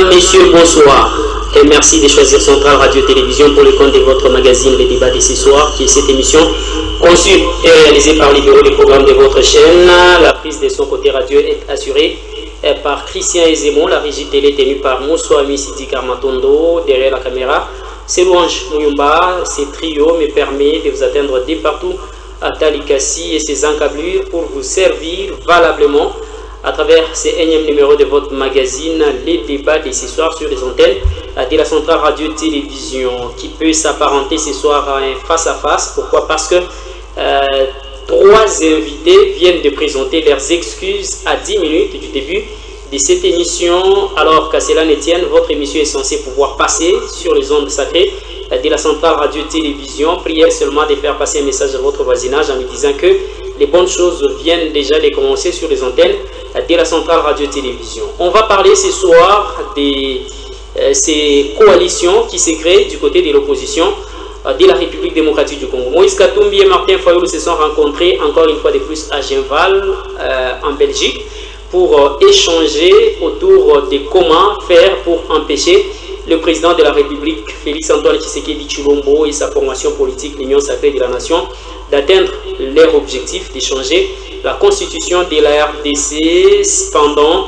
Mesdames, Messieurs, bonsoir. Et merci de choisir Centrale Radio-Télévision pour le compte de votre magazine Les Débats de ce soir, qui est cette émission conçue et réalisée par les bureaux des programmes de votre chaîne. La prise de son côté radio est assurée par Christian Ezemo, la régie télé tenue par Moussoami Sidi Karmatondo. Derrière la caméra, c'est Louange Mouyumba. Ce trio me permet de vous atteindre de partout à Talikassi et ses encablures pour vous servir valablement à travers ce énième numéro de votre magazine Les Débats de ce soir sur les antennes de la Centrale Radio-Télévision, qui peut s'apparenter ce soir à un face-à-face. Pourquoi? Parce que trois invités viennent de présenter leurs excuses à 10 minutes du début de cette émission. Alors qu'à cela ne tienne, votre émission est censée pouvoir passer sur les ondes sacrées de la Centrale Radio-Télévision. Prière seulement de faire passer un message à votre voisinage en lui disant que les bonnes choses viennent déjà de commencer sur les antennes de la Centrale Radio-Télévision. On va parler ce soir de ces coalitions qui se créent du côté de l'opposition de la République démocratique du Congo. Moïse Katumbi et Martin Fayoulou se sont rencontrés encore une fois de plus à Genval, en Belgique, pour échanger autour de comment faire pour empêcher le président de la République, Félix-Antoine Tshisekedi Tshilombo, et sa formation politique, l'Union sacrée de la nation, d'atteindre leur objectif de changer la constitution de la RDC. Cependant,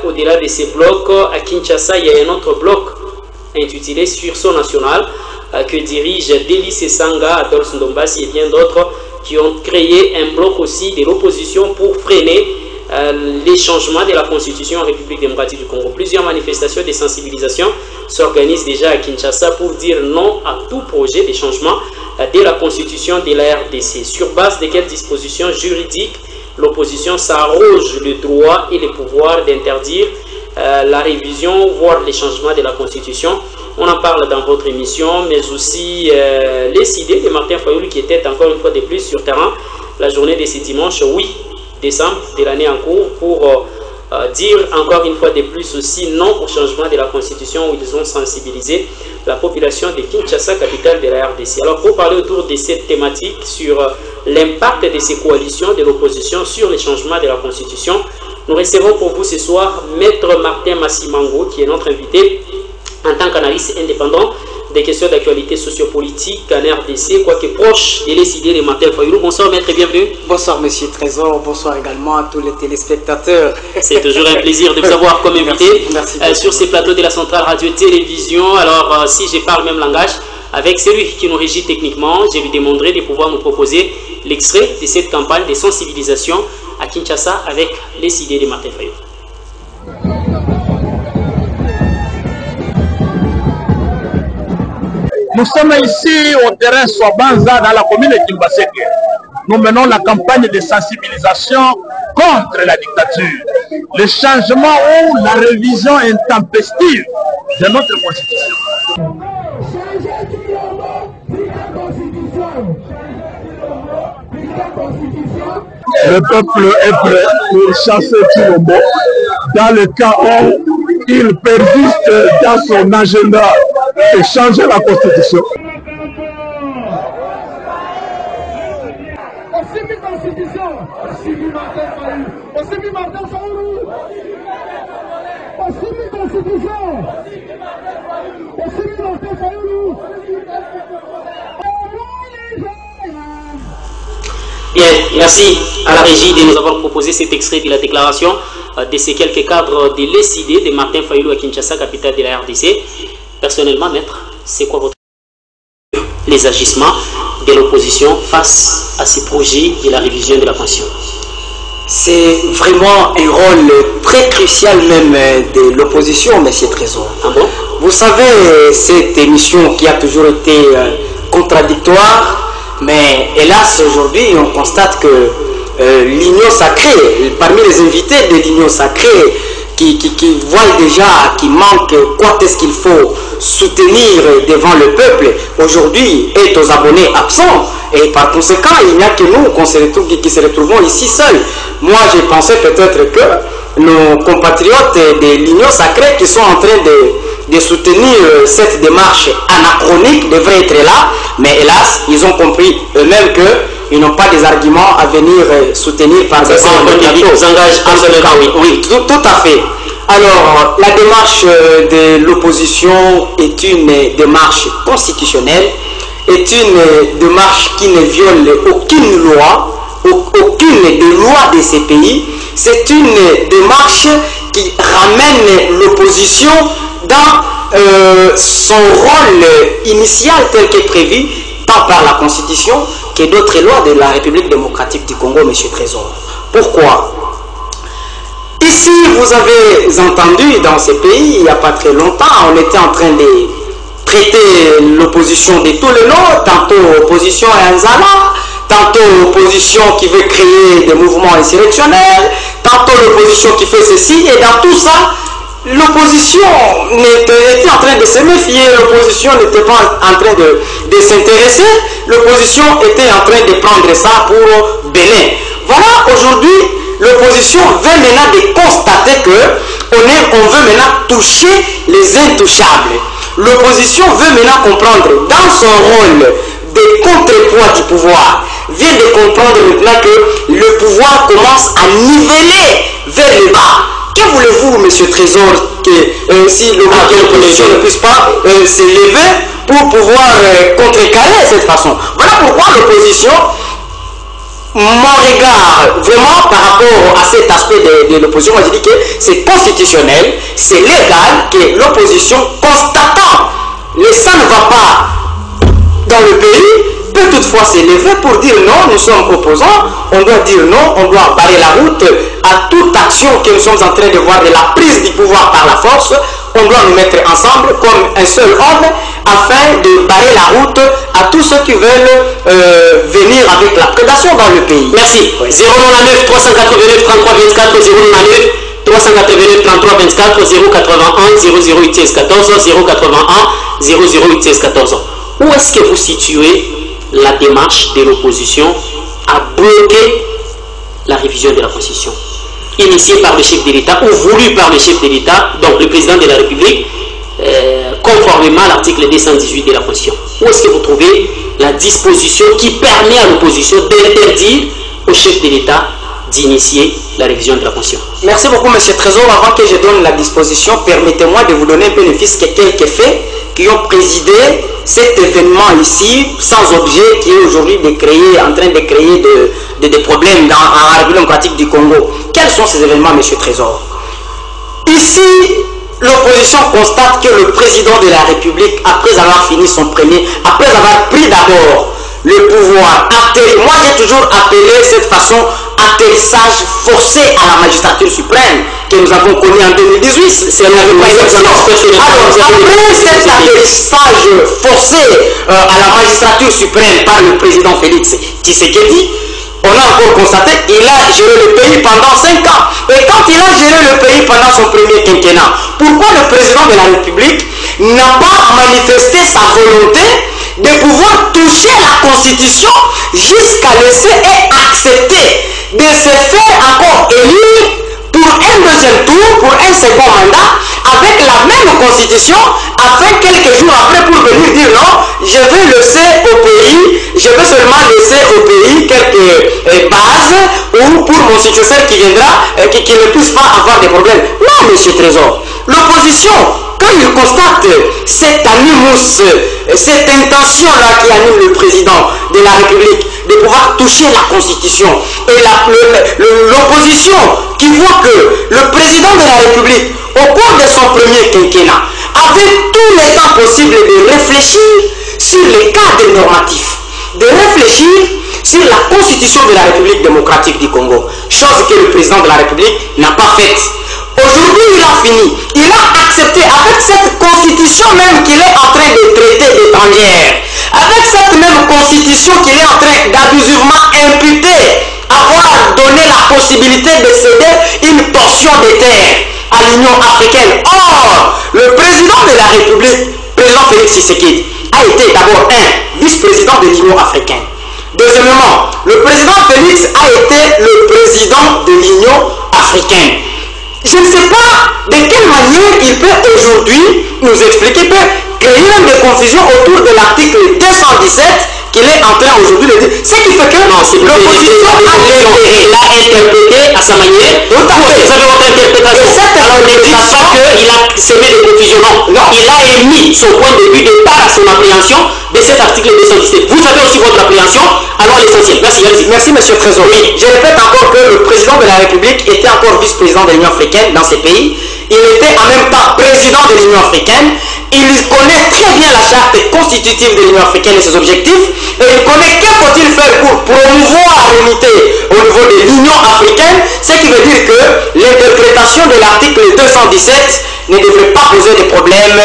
au-delà de ces blocs, à Kinshasa, il y a un autre bloc intitulé Sursaut national que dirige Délice Sanga, Adolphe Ndombasi et bien d'autres qui ont créé un bloc aussi de l'opposition pour freiner les changements de la constitution en République démocratique du Congo. Plusieurs manifestations de sensibilisation s'organisent déjà à Kinshasa pour dire non à tout projet de changement de la constitution de la RDC. Sur base de quelles dispositions juridiques l'opposition s'arroge le droit et le pouvoir d'interdire la révision, voire les changements de la constitution? On en parle dans votre émission, mais aussi les idées de Martin Fayoulou qui était encore une fois de plus sur terrain la journée de ce dimanche 8 décembre de l'année en cours pour dire encore une fois de plus aussi non au changement de la constitution, où ils ont sensibilisé la population de Kinshasa, capitale de la RDC. Alors pour parler autour de cette thématique sur l'impact de ces coalitions de l'opposition sur les changements de la constitution, nous recevons pour vous ce soir Maître Martin Massimango, qui est notre invité en tant qu'analyste indépendant des questions d'actualité sociopolitique en RDC, quoique proche de les idées de Martin Fayoulou. Bonsoir maître, bienvenue. Bonsoir monsieur Trésor, bonsoir également à tous les téléspectateurs. C'est toujours un plaisir de vous avoir comme invité merci sur ces plateaux de la Centrale Radio-Télévision. Alors si je parle même langage avec celui qui nous régit techniquement, je lui demanderai de pouvoir nous proposer l'extrait de cette campagne de sensibilisation à Kinshasa avec les idées de Martin Fayoulou. Nous sommes ici au terrain Swabanza dans la commune de Kimbaseke. Nous menons la campagne de sensibilisation contre la dictature, le changement ou la révision intempestive de notre constitution. Le peuple est prêt pour chasser Tshilombo dans le cas où il persiste dans son agenda et changer la constitution. Bien, merci à la régie de nous avoir proposé cet extrait de la déclaration de ces quelques cadres de l'ECD de Martin Fayoulou à Kinshasa, capitale de la RDC. Personnellement, maître, c'est quoi votre les agissements de l'opposition face à ces projets de la révision de la pension? C'est vraiment un rôle très crucial même de l'opposition, monsieur Trésor. Ah bon? Vous savez, cette émission qui a toujours été contradictoire, mais hélas aujourd'hui on constate que l'Union sacrée, parmi les invités de l'Union sacrée, qui voient déjà qu'il manque quoi est-ce qu'il faut soutenir devant le peuple, aujourd'hui est aux abonnés absents. Et par conséquent, il n'y a que nous qui se retrouvons ici seuls. Moi, j'ai pensé peut-être que nos compatriotes de l'Union sacrée qui sont en train de soutenir cette démarche anachronique devraient être là. Mais hélas, ils ont compris eux-mêmes qu'ils n'ont pas des arguments à venir soutenir par exemple. Oui, tout à fait. Alors, la démarche de l'opposition est une démarche constitutionnelle, est une démarche qui ne viole aucune loi, aucune des lois de ces pays. C'est une démarche qui ramène l'opposition dans son rôle initial tel qu'est prévu tant par la Constitution que d'autres lois de la République démocratique du Congo, M. Trésor. Pourquoi? Ici, vous avez entendu dans ces pays, il n'y a pas très longtemps, on était en train de traiter l'opposition de tous les noms, tantôt opposition à Nzala, tantôt l'opposition qui veut créer des mouvements insurrectionnels, tantôt l'opposition qui fait ceci, et dans tout ça, l'opposition était en train de se méfier, l'opposition n'était pas en train de s'intéresser, l'opposition était en train de prendre ça pour Bénin. Voilà, aujourd'hui, l'opposition veut maintenant de constater que on veut maintenant toucher les intouchables. L'opposition veut maintenant comprendre dans son rôle de contrepoids du pouvoir, vient de comprendre maintenant que le pouvoir commence à niveler vers le bas. Que voulez-vous, monsieur Trésor, que si l'opposition ne puisse pas s'élever pour pouvoir contrecarrer cette façon? Voilà pourquoi l'opposition, mon regard vraiment par rapport à cet aspect de l'opposition, moi je dis que c'est constitutionnel, c'est légal que l'opposition, constatant que ça ne va pas dans le pays, peut toutefois s'élever pour dire non, nous sommes opposants, on doit dire non, on doit barrer la route à toute action que nous sommes en train de voir de la prise du pouvoir par la force. On doit nous mettre ensemble comme un seul homme afin de barrer la route à tous ceux qui veulent venir avec la prédation dans le pays. Merci. Oui. 099 389 33 24 099 389 33 24 081 00 14 081 00 14. Où est-ce que vous situez la démarche de l'opposition à bloquer la révision de la Constitution initiée par le chef de l'État ou voulue par le chef de l'État, donc le président de la République, conformément à l'article 218 de la Constitution? Où est-ce que vous trouvez la disposition qui permet à l'opposition d'interdire au chef de l'État d'initier la révision de la Constitution? Merci beaucoup, M. Trésor. Avant que je donne la disposition, permettez-moi de vous donner un peu le fisc quelques faits qui ont présidé cet événement ici, sans objet, qui est aujourd'hui en train de créer des problèmes dans la République démocratique du Congo. Quels sont ces événements, M. Trésor? Ici, l'opposition constate que le président de la République, après avoir fini son premier, après avoir pris d'abord le pouvoir, moi j'ai toujours appelé cette façon atterrissage forcé à la magistrature suprême que nous avons connu en 2018. C'est la répression. Alors, après cet atterrissage forcé à la magistrature suprême par le président Félix Tshisekedi, on a encore constaté qu'il a géré le pays pendant 5 ans. Et quand il a géré le pays pendant son premier quinquennat, pourquoi le président de la République n'a pas manifesté sa volonté de pouvoir toucher la Constitution jusqu'à laisser et accepter de se faire encore élire pour un deuxième tour, pour un second mandat, avec la même Constitution, afin quelques jours après pour venir dire non, je vais laisser au pays, je vais seulement laisser au pays quelques bases, ou pour mon successeur qui viendra, qui ne puisse pas avoir des problèmes. Non, monsieur Trésor, l'opposition, quand il constate cet animus, cette intention-là qui anime le président de la République de pouvoir toucher la Constitution, et l'opposition qui voit que le président de la République, au cours de son premier quinquennat, avait tout le temps possible de réfléchir sur les cadres normatifs, de réfléchir sur la Constitution de la République démocratique du Congo, chose que le président de la République n'a pas faite. Aujourd'hui, il a fini. Il a accepté, avec cette constitution même qu'il est en train de traiter d'étrangère, avec cette même constitution qu'il est en train d'abusivement imputer, avoir donné la possibilité de céder une portion de terre à l'Union africaine. Or, le président de la République, président Félix Tshisekedi, a été d'abord un vice-président de l'Union africaine. Deuxièmement, le président Félix a été le président de l'Union africaine. Je ne sais pas de quelle manière il peut aujourd'hui nous expliquer, peut créer une confusion autour de l'article 217 qui qu'il est en train aujourd'hui de dire. Ce qui fait que l'opposition a l'intérêt. Il a interprété à sa manière. Tout à fait. Vous avez votre interprétation. Alors ne dites pas qu'il a semé des confusions. Non. Il a émis son point de vue de part à son appréhension de cet article 217. Vous avez aussi votre appréhension. Alors l'essentiel. Merci. Merci, monsieur Trésor. Oui. Je répète encore que le président de la République était encore vice-président de l'Union africaine dans ces pays. Il était en même temps président de l'Union africaine. Il connaît très bien la charte constitutive de l'Union africaine et ses objectifs. Et il connaît que faut-il faire pour promouvoir l'unité au niveau de l'Union africaine. Ce qui veut dire que l'interprétation de l'article 217 ne devrait pas poser de problème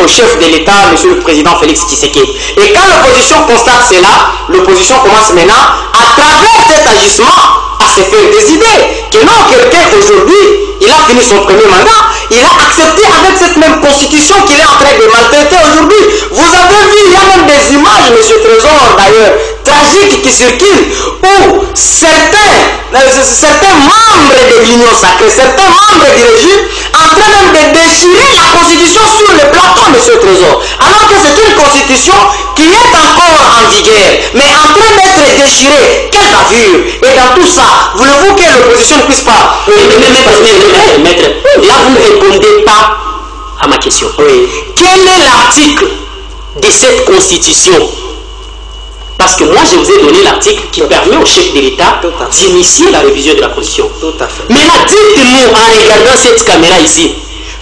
au chef de l'État, monsieur le président Félix Tshisekedi. Et quand l'opposition constate cela, l'opposition commence maintenant, à travers cet agissement, à se faire des idées. Que non, quelqu'un aujourd'hui, il a fini son premier mandat, il a accepté avec cette même constitution qu'il est en train de maltraiter aujourd'hui. Vous avez vu, il y a même des images, monsieur Trésor d'ailleurs, tragiques qui circulent, où certains membres de l'Union sacrée, certains membres du régime, en train même de déchirer la constitution sur le plateau, monsieur Trésor. Alors que c'est une constitution qui est encore en vigueur, mais en train d'être déchirée. Quelle bavure! Et dans tout ça, voulez-vous que l'opposition ne puisse pas... Maître, là vous ne répondez pas à ma question. Oui. Quel est l'article de cette constitution? Parce que moi je vous ai donné l'article qui permet au chef de l'État d'initier la révision de la constitution. Tout à fait. Mais là, dites-nous en regardant cette caméra ici,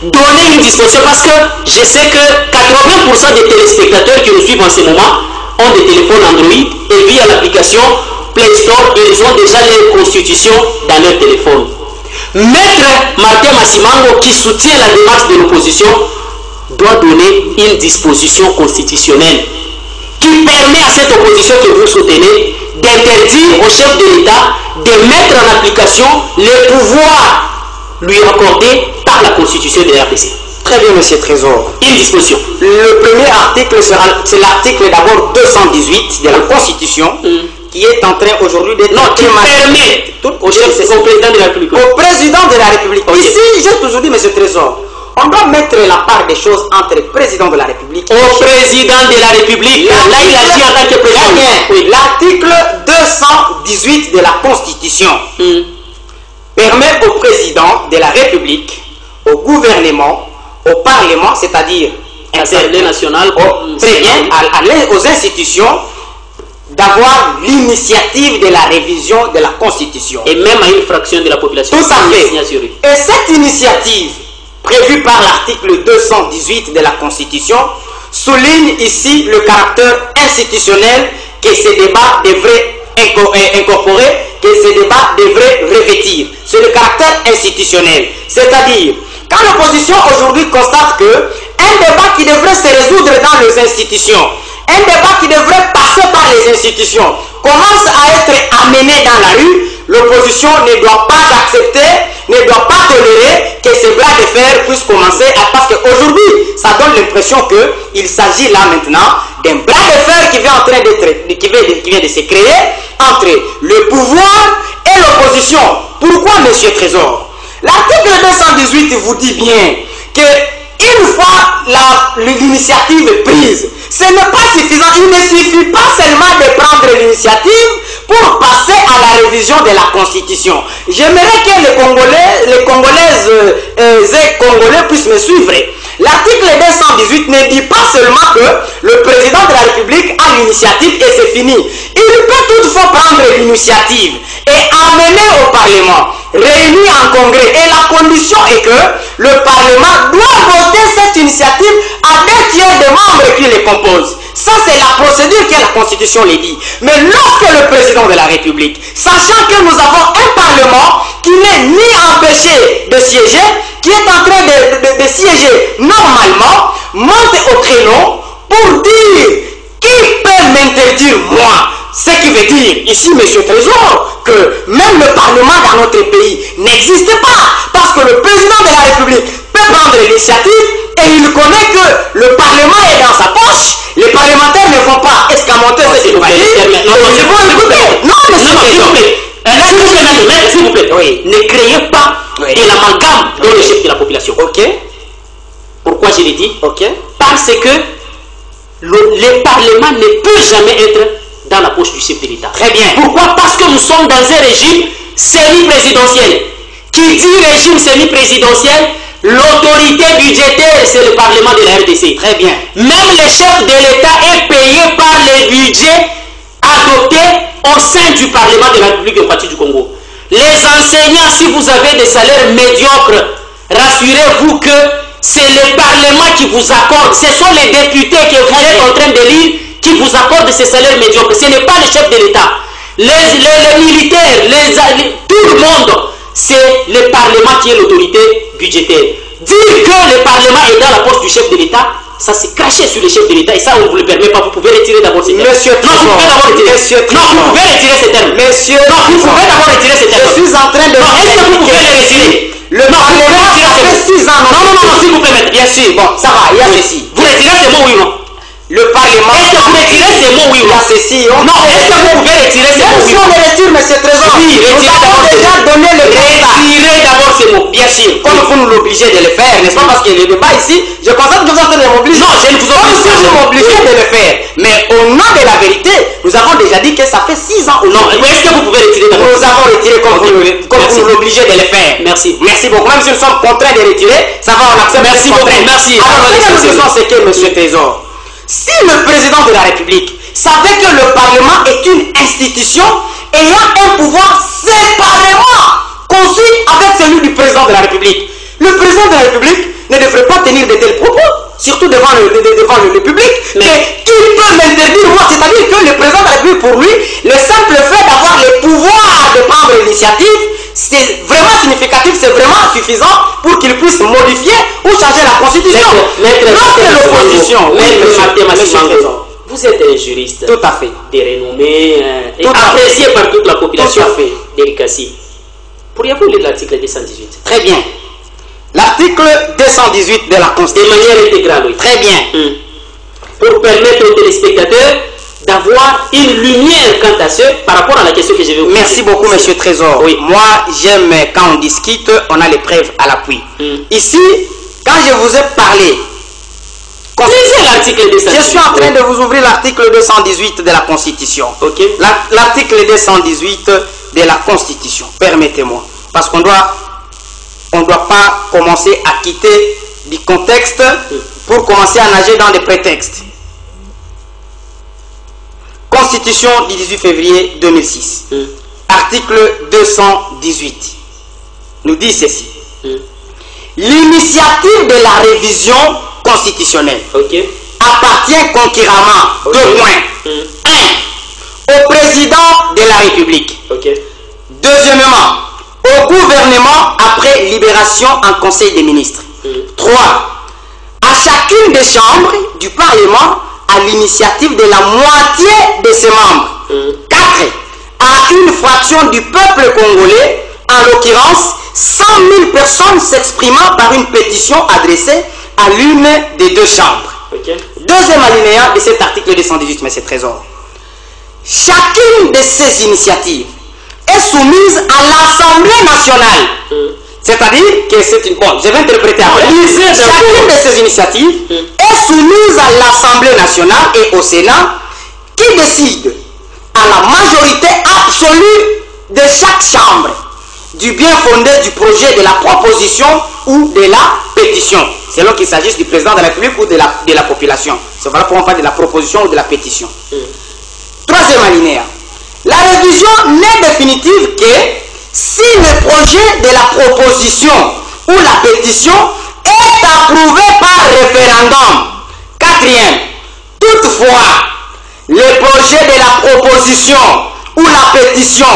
donnez une disposition parce que je sais que 80% des téléspectateurs qui nous suivent en ce moment ont des téléphones Android et via l'application Play Store, ils ont déjà leur constitution dans leur téléphone. Maître Martin Massimango, qui soutient la démarche de l'opposition, doit donner une disposition constitutionnelle qui permet à cette opposition que vous soutenez d'interdire au chef de l'État de mettre en application les pouvoirs lui accordés par la constitution de la RDC. Très bien, monsieur Trésor. Une disposition. Le premier article, c'est l'article d'abord 218 de la Constitution, qui est en train aujourd'hui d'être... Non, qui permet au président de la République. Au président de la République. Okay. Ici, j'ai toujours dit, monsieur Trésor, on doit mettre la part des choses entre le président de la République. Au président de la République. Là, il agit en tant que président. Oui. L'article 218 de la Constitution permet au président de la République, au gouvernement, au Parlement, c'est-à-dire l'Assemblée nationale, très bien, aux institutions, d'avoir l'initiative de la révision de la Constitution. Et même à une fraction de la population. Tout à fait. Et cette initiative, prévue par l'article 218 de la Constitution, souligne ici le caractère institutionnel que ces débats devraient incorporer, que ces débats devraient revêtir. C'est le caractère institutionnel. C'est-à-dire, quand l'opposition aujourd'hui constate que un débat qui devrait se résoudre dans les institutions, un débat qui devrait passer par les institutions, commence à être amené dans la rue, l'opposition ne doit pas accepter, ne doit pas tolérer que ce bras de fer puisse commencer parce qu'aujourd'hui, ça donne l'impression qu'il s'agit là maintenant d'un bras de fer qui vient de se créer entre le pouvoir et l'opposition. Pourquoi, monsieur Trésor? L'article 218 vous dit bien que une fois l'initiative est prise, ce n'est pas suffisant. Il ne suffit pas seulement de prendre l'initiative pour passer à la révision de la Constitution. J'aimerais que les Congolaises et Congolais puissent me suivre. L'article 218 ne dit pas seulement que le président de la République a l'initiative et c'est fini. Il peut toutefois prendre l'initiative et amener au Parlement, réunir en congrès. Et la condition est que le Parlement doit voter cette initiative à 2 tiers des membres qui les composent. Ça, c'est la procédure que la Constitution les dit. Mais lorsque le président de la République, sachant que nous avons un Parlement qui n'est ni empêché de siéger, qui est en train de siéger normalement, monte au créneau pour dire qui peut m'interdire moi. Ce qui veut dire ici, monsieur Trésor, que même le Parlement dans notre pays n'existe pas. Parce que le président de la République peut prendre l'initiative et il connaît que le Parlement est dans sa poche. Les parlementaires ne vont pas escamoter ce qu'il va dire. Non, s'il vous plaît. Oui. Ne créez pas de l'amalgame dans le chef de la population. Ok. Pourquoi je l'ai dit? Ok. Parce que le Parlement ne peut jamais être dans la poche du chef de l'État. Très bien. Pourquoi? Parce que nous sommes dans un régime semi-présidentiel. Qui dit régime semi-présidentiel, l'autorité budgétaire, c'est le Parlement de la RDC. Très bien. Même le chef de l'État est payé par les budgets adoptés au sein du Parlement de la République démocratique du Congo. Les enseignants, si vous avez des salaires médiocres, rassurez-vous que c'est le Parlement qui vous accorde. Ce sont les députés que vous êtes en train de lire qui vous accordent ces salaires médiocres. Ce n'est pas le chef de l'État. Les militaires, tout le monde, c'est le Parlement qui est l'autorité budgétaire. Dire que le Parlement est dans la poche du chef de l'État, ça c'est cracher sur le chef de l'État et ça on ne vous le permet pas. Vous pouvez retirer d'abord ces termes. Monsieur non, vous pouvez d'abord retirer. Non, vous pouvez retirer ces termes. Monsieur, non, vous pouvez d'abord retirer ces termes. Je suis en train de... Non, est-ce que vous pouvez les retirer? Le Parlement, ça fait 6 ans. Non, s'il vous plaît, maître. Bien sûr, bon, ça va, il y a ceci. Vous retirez ces mots, oui ou non? Le Parlement... Est-ce que vous retirez ces mots, oui ou non? Il y a ceci. Non, est-ce que vous pouvez retirer ces mots, oui ou non? Si on les retire, monsieur Trésor, oui, nous avons déjà donné le résultat. Retirez d'abord ces mots, bien sûr. Comme vous nous l'obligez de le faire, n'est-ce pas? Parce que le débat ici, je constate que vous êtes en train de m'obliger. Non, je ne vous oblige pas. Vous nous obligez de le faire. Mais au nom de la vérité, nous avons déjà dit que ça fait 6 ans. Non, est-ce que vous pouvez retirer d'abord? Nous avons retiré comme vous nous l'obligez de le faire. Merci. Merci beaucoup. Même si nous sommes contraints de retirer, ça va, on accepte. Merci beaucoup. Merci. Alors, ce que nous disons, c'est que, monsieur Trésor, si le président de la République savait que le Parlement est une institution ayant un pouvoir séparément conçu avec celui du président de la République, le président de la République ne devrait pas tenir de tels propos, surtout devant le public. Mais qui peut m'interdire moi? C'est-à-dire que le président de la République, pour lui, le simple fait d'avoir le pouvoir de prendre l'initiative, c'est vraiment significatif, c'est vraiment suffisant pour qu'il puisse modifier ou changer la Constitution. L'opposition, vous êtes un juriste. Tout à fait. De renommée et apprécié par toute la population d'Erikassi. Pourriez-vous lire l'article 218? Très bien. L'article 218 de la Constitution. De manière intégrale, oui. Très bien. Pour permettre aux téléspectateurs d'avoir une lumière quant à ce par rapport à la question que je vais vous poser. Merci beaucoup, monsieur Trésor. Oui. Moi, j'aime quand on discute, on a les preuves à l'appui. Ici, quand je vous ai parlé, lisez l'article 218. Je suis en train de vous ouvrir l'article 218 de la Constitution. Ok. L'article 218 de la Constitution. Permettez-moi. Parce qu'on on ne doit pas commencer à quitter du contexte pour commencer à nager dans des prétextes. Constitution du 18 février 2006. Article 218 nous dit ceci. L'initiative de la révision constitutionnelle appartient concurremment, 2 points. 1. Au président de la République. Deuxièmement, au gouvernement après libération en Conseil des ministres. 3. À chacune des chambres du Parlement à l'initiative de la moitié de ses membres. 4. À une fraction du peuple congolais, en l'occurrence 100 000 personnes s'exprimant par une pétition adressée à l'une des 2 chambres. Deuxième alinéa de cet article 218, M. Trésor. Chacune de ces initiatives est soumise à l'Assemblée nationale. C'est-à-dire que c'est une... Bon, je vais interpréter après. Chacune de ces initiatives est soumise à l'Assemblée nationale et au Sénat qui décide à la majorité absolue de chaque chambre du bien fondé du projet de la proposition ou de la pétition, selon qu'il s'agisse du président de la République ou de la population. C'est voilà pour on parle de la proposition ou de la pétition. Troisième alinéa. La révision n'est définitive que si le projet de la proposition ou la pétition est approuvé par référendum. Quatrième. Toutefois, le projet de la proposition ou la pétition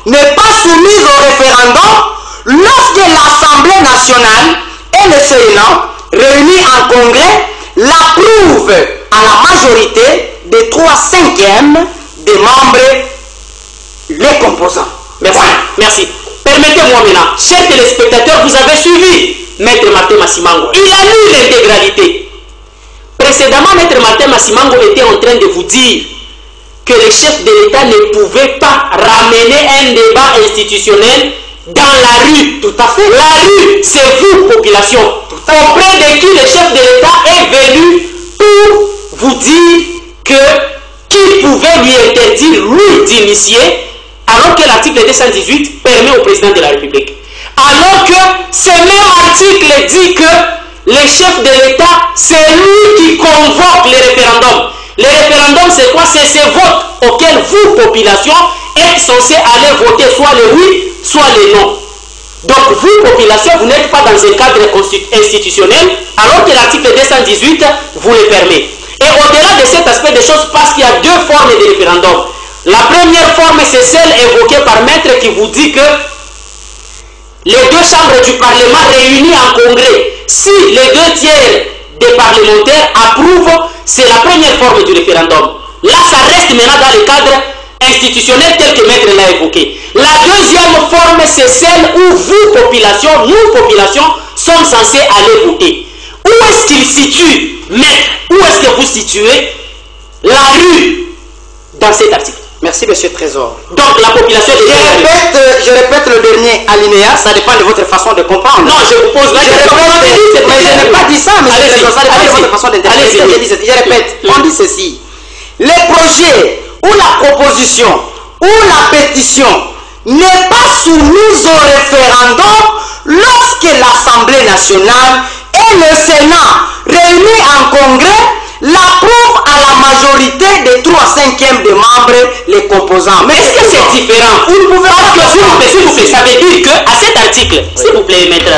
n'est pas soumise au référendum lorsque l'Assemblée nationale et le Sénat, réunis en congrès, l'approuvent à la majorité des 3/5 des membres les composants. Merci. Voilà. Merci. Permettez-moi maintenant, chers téléspectateurs, vous avez suivi Maître Martin Massimango. Il a lu l'intégralité. Précédemment, Maître Martin Massimango était en train de vous dire que les chefs de l'État ne pouvaient pas ramener un débat institutionnel dans la rue. Tout à fait. La rue, c'est vous, population. Auprès de qui le chef de l'État est venu pour vous dire qui pouvait lui interdire, lui, d'initier, alors que l'article 218 permet au président de la République. Alors que ce même article dit que le chef de l'État, c'est lui qui convoque les référendums. Les référendums, c'est quoi? C'est ces votes auxquels vous, population, êtes censés aller voter soit le oui, soit le non. Donc vous, population, vous n'êtes pas dans un cadre institutionnel, alors que l'article 218 vous le permet. Et au-delà de cet aspect des choses, parce qu'il y a deux formes de référendum. La première forme, c'est celle évoquée par Maître qui vous dit que les deux chambres du Parlement réunies en congrès, si les 2/3 des parlementaires approuvent, c'est la première forme du référendum. Là, ça reste maintenant dans le cadre institutionnel tel que Maître l'a évoqué. La deuxième forme, c'est celle où vous, population, nous, population, sommes censés aller voter. Où est-ce qu'il situe, Maître? Où est-ce que vous situez la rue dans cet article? Merci, monsieur Trésor. Donc, la population... Je répète le dernier alinéa, ça dépend de votre façon de comprendre. Non, je vous pose la question. Mais je n'ai pas dit ça, monsieur Trésor, ça dépend de votre façon d'interpréter. Je répète, on dit ceci. Les projets ou la proposition ou la pétition n'est pas soumise au référendum lorsque l'Assemblée nationale et le Sénat, réunis en congrès, l'approuvent à la majorité des 3/5 des membres, les composants. Mais est-ce que c'est différent? Vous ne pouvez pas... S'il vous plaît, ça veut dire qu'à cet article, s'il vous plaît, Maître,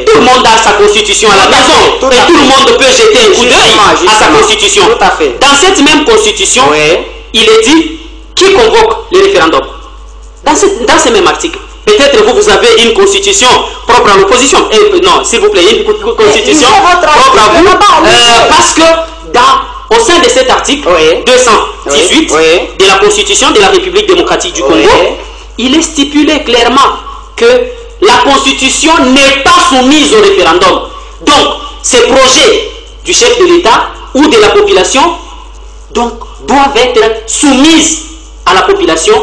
tout le monde a sa constitution à la maison, et tout le monde peut jeter un coup d'œil à sa constitution. Tout à fait. Dans cette même constitution, il est dit qui convoque les référendums. Dans ce même article. Peut-être vous avez une constitution propre à l'opposition. Non, s'il vous plaît, une constitution propre à vous. Parce que au sein de cet article 218 de la Constitution de la République démocratique du Congo, il est stipulé clairement que la Constitution n'est pas soumise au référendum. Donc, ces projets du chef de l'État ou de la population doivent être soumis à la population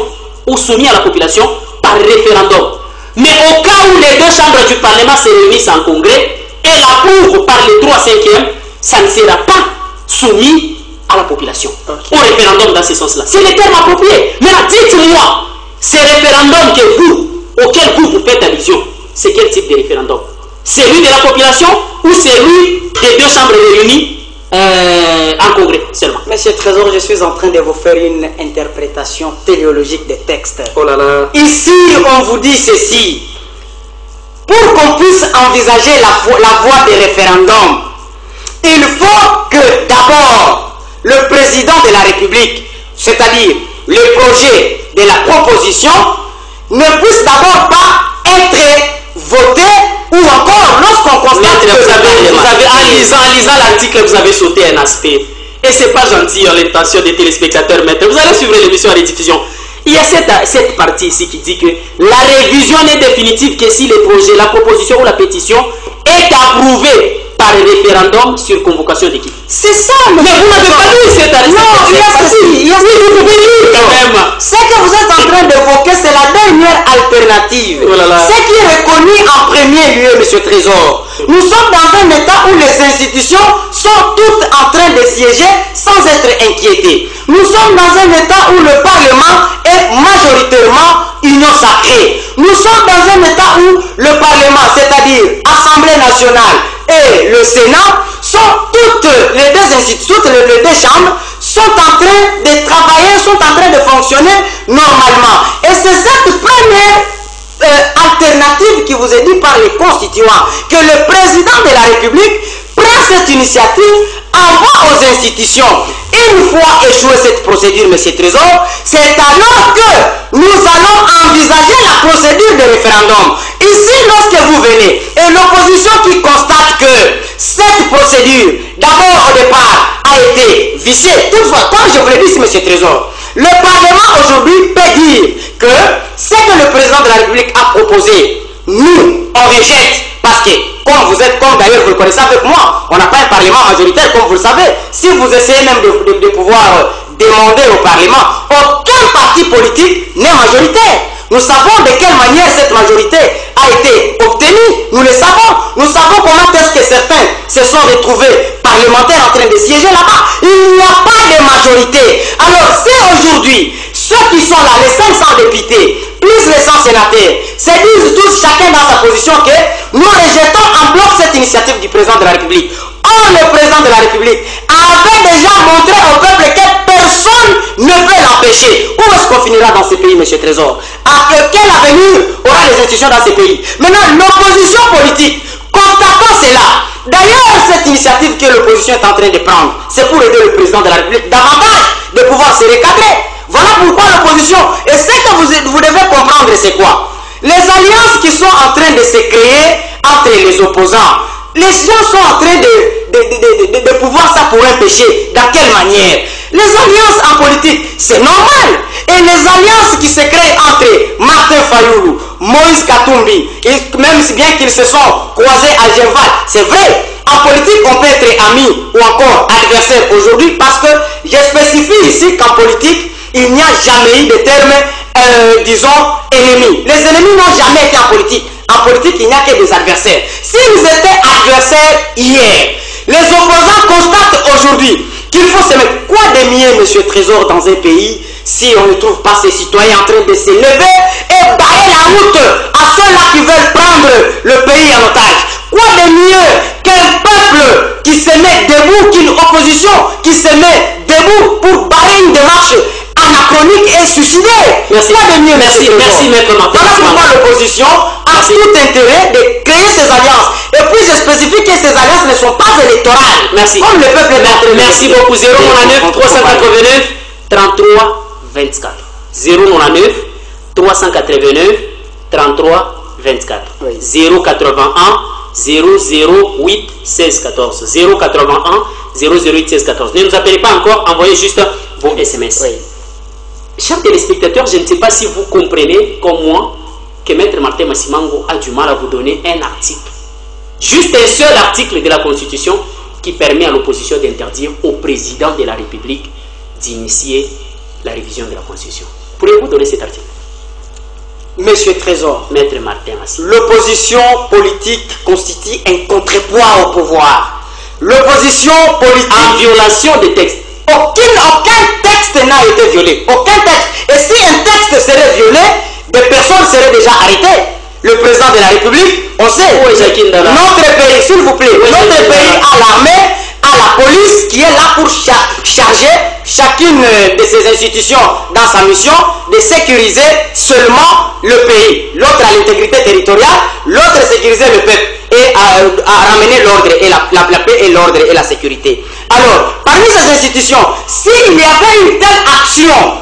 ou soumis à la population par référendum. Mais au cas où les deux chambres du Parlement se réunissent en congrès et l'approuvent par les 3/5, ça ne sera pas soumis à la population. Au référendum dans ce sens-là. C'est le terme approprié. Maintenant, dites-moi, ces référendums auxquels vous faites allusion, c'est quel type de référendum? Celui de la population ou celui des deux chambres réunies en congrès seulement? Monsieur Trésor, je suis en train de vous faire une interprétation téléologique des textes. Oh là là. Ici, on vous dit ceci. Pour qu'on puisse envisager la voie des référendums, il faut que d'abord le président de la République, c'est-à-dire le projet de la proposition, ne puisse d'abord pas être voté ou encore lorsqu'on constate que en lisant l'article, vous avez sauté un aspect. Et c'est pas gentil en l'intention des téléspectateurs, maître. Vous allez suivre l'émission à rediffusion. Il y a cette partie ici qui dit que la révision n'est définitive que si le projet, la proposition ou la pétition est approuvée par référendum sur convocation d'équipe. C'est ça, mais vous n'avez pas lu cette article. Non, il y a vous pouvez lire quand même. Ce que vous êtes en train d'évoquer, c'est la dernière alternative. Ce qui est reconnu en premier lieu, monsieur Trésor. Nous sommes dans un état où les institutions sont toutes en train de siéger sans être inquiétées. Nous sommes dans un état où le Parlement est majoritairement union sacrée. Nous sommes dans un état où le Parlement, c'est-à-dire Assemblée nationale et le Sénat, sont toutes les deux institutions, toutes les deux chambres, sont en train de travailler, sont en train de fonctionner normalement. Et c'est cette première alternative qui vous est dite par les constituants, que le président de la République prend cette initiative, envoie aux institutions. Une fois échouée cette procédure, M. Trésor, c'est alors que nous allons envisager la procédure de référendum. Ici, lorsque vous venez, et l'opposition qui constate que cette procédure, d'abord au départ, a été viciée, toutefois, comme je vous l'ai dit ici, M. Trésor, le Parlement aujourd'hui peut dire que ce que le président de la République a proposé, nous, on rejette, parce que, comme vous êtes, comme d'ailleurs vous le connaissez avec moi, on n'a pas un Parlement majoritaire, comme vous le savez. Si vous essayez même de pouvoir demander au Parlement, aucun parti politique n'est majoritaire. Nous savons de quelle manière cette majorité a a été obtenu, nous le savons. Nous savons comment est-ce que certains se sont retrouvés parlementaires en train de siéger là-bas. Il n'y a pas de majorité. Alors, c'est aujourd'hui, ceux qui sont là, les 500 députés, plus les 100 sénateurs, se disent tous chacun dans sa position que nous rejetons en bloc cette initiative du président de la République. Or, le président de la République avait déjà montré au peuple que personne ne peut l'empêcher. Où est-ce qu'on finira dans ce pays, M. Trésor? Quel avenir aura les institutions dans ce pays? Maintenant, l'opposition politique, constatant cela, d'ailleurs, cette initiative que l'opposition est en train de prendre, c'est pour aider le président de la République davantage de pouvoir se recadrer. Voilà pourquoi l'opposition, et ce que vous devez comprendre, c'est quoi? Les alliances qui sont en train de se créer entre les opposants, les gens sont en train de pouvoir ça pour un péché. Dans quelle manière? Les alliances en politique, c'est normal. Et les alliances qui se créent entre Martin Fayoulou, Moïse Katumbi, même si bien qu'ils se sont croisés à Genval, c'est vrai. En politique, on peut être ami ou encore adversaire aujourd'hui parce que je spécifie ici qu'en politique, il n'y a jamais eu de terme, disons, ennemis. Les ennemis n'ont jamais été en politique. En politique, il n'y a que des adversaires. S'ils étaient adversaires hier, les opposants constatent aujourd'hui qu'il faut se mettre quoi de mieux, M. Trésor, dans un pays si on ne trouve pas ces citoyens en train de se lever et barrer la route à ceux-là qui veulent prendre le pays en otage. Quoi de mieux qu'un peuple qui se met debout, qu'une opposition qui se met debout pour barrer une démarche anachronique et suicidaire? Merci. Quoi de mieux? Merci, Maître Martin. Voilà pourquoi l'opposition a tout intérêt de créer ces alliances. Et puis je spécifie que ces alliances ne sont pas électorales. Merci. Comme le peuple est. Merci beaucoup. 099 389 33 24. 099 389 33 24. Oui. 081 008 16 14. 081 008 16 14. Ne nous appelez pas encore, envoyez juste vos SMS. Oui. Chers téléspectateurs, je ne sais pas si vous comprenez comme moi que Maître Martin Massimango a du mal à vous donner un article. Juste un seul article de la Constitution qui permet à l'opposition d'interdire au président de la République d'initier la révision de la Constitution. Pourriez-vous donner cet article? Monsieur Trésor, Maître Martin Massimango. L'opposition politique constitue un contrepoids au pouvoir. L'opposition politique... En violation des textes. Aucun texte n'a été violé. Aucun texte. Et si un texte serait violé, des personnes seraient déjà arrêtées. Le président de la République, on sait, notre pays, s'il vous plaît, notre pays a l'armée, a la police qui est là pour charger chacune de ces institutions dans sa mission de sécuriser seulement le pays. L'autre a l'intégrité territoriale, l'autre sécuriser le peuple et à ramener l'ordre et la paix et l'ordre et la sécurité. Alors, parmi ces institutions, s'il y avait une telle action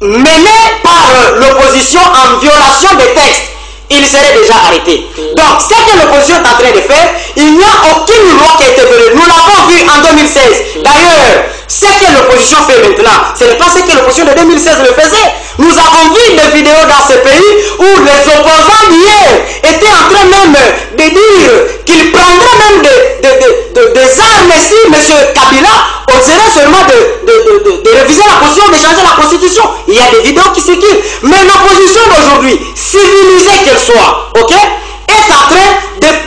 menée par l'opposition en violation des textes, il serait déjà arrêté. Donc, ce que l'opposition est en train de faire, il n'y a aucune loi qui a été violée. Nous l'avons vu en 2016. D'ailleurs, ce que l'opposition fait maintenant, ce n'est pas ce que l'opposition de 2016 le faisait. Nous avons vu des vidéos dans ce pays où les opposants d'hier étaient en train même de dire qu'ils prendraient même des armes si M. Kabila oserait seulement de réviser la Constitution, de changer la Constitution. Il y a des vidéos qui circulent. Mais l'opposition d'aujourd'hui, civilisée qu'elle soit, ok, est en train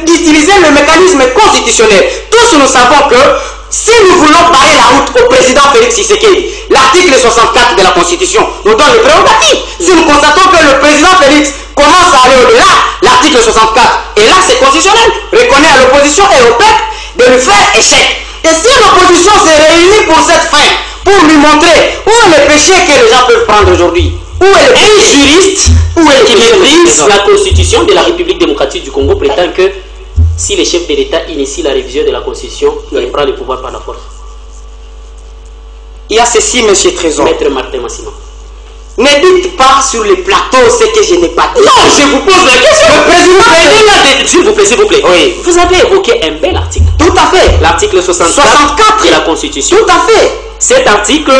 d'utiliser le mécanisme constitutionnel. Tous nous savons que si nous voulons barrer la route au président Félix Tshisekedi, l'article 64 de la Constitution nous donne les prérogatives. Si nous constatons que le président Félix commence à aller au-delà, l'article 64, et là c'est constitutionnel, reconnaît à l'opposition et au peuple de lui faire échec. Et si l'opposition s'est réunie pour cette fin, pour lui montrer où est le péché que les gens peuvent prendre aujourd'hui, où est le juriste, où est qui méprise la Constitution de la République démocratique du Congo prétend que si le chef de l'État initie la révision de la Constitution, il prend le pouvoir par la force. Il y a ceci, M. Trésor. Maître Martin Massimango. Ne dites pas sur le plateau ce que je n'ai pas dit. Non, je vous pose la question. Le président, s'il vous plaît. Oui. Vous avez évoqué un bel article. Tout à fait. L'article 64 de la Constitution. Tout à fait. Cet article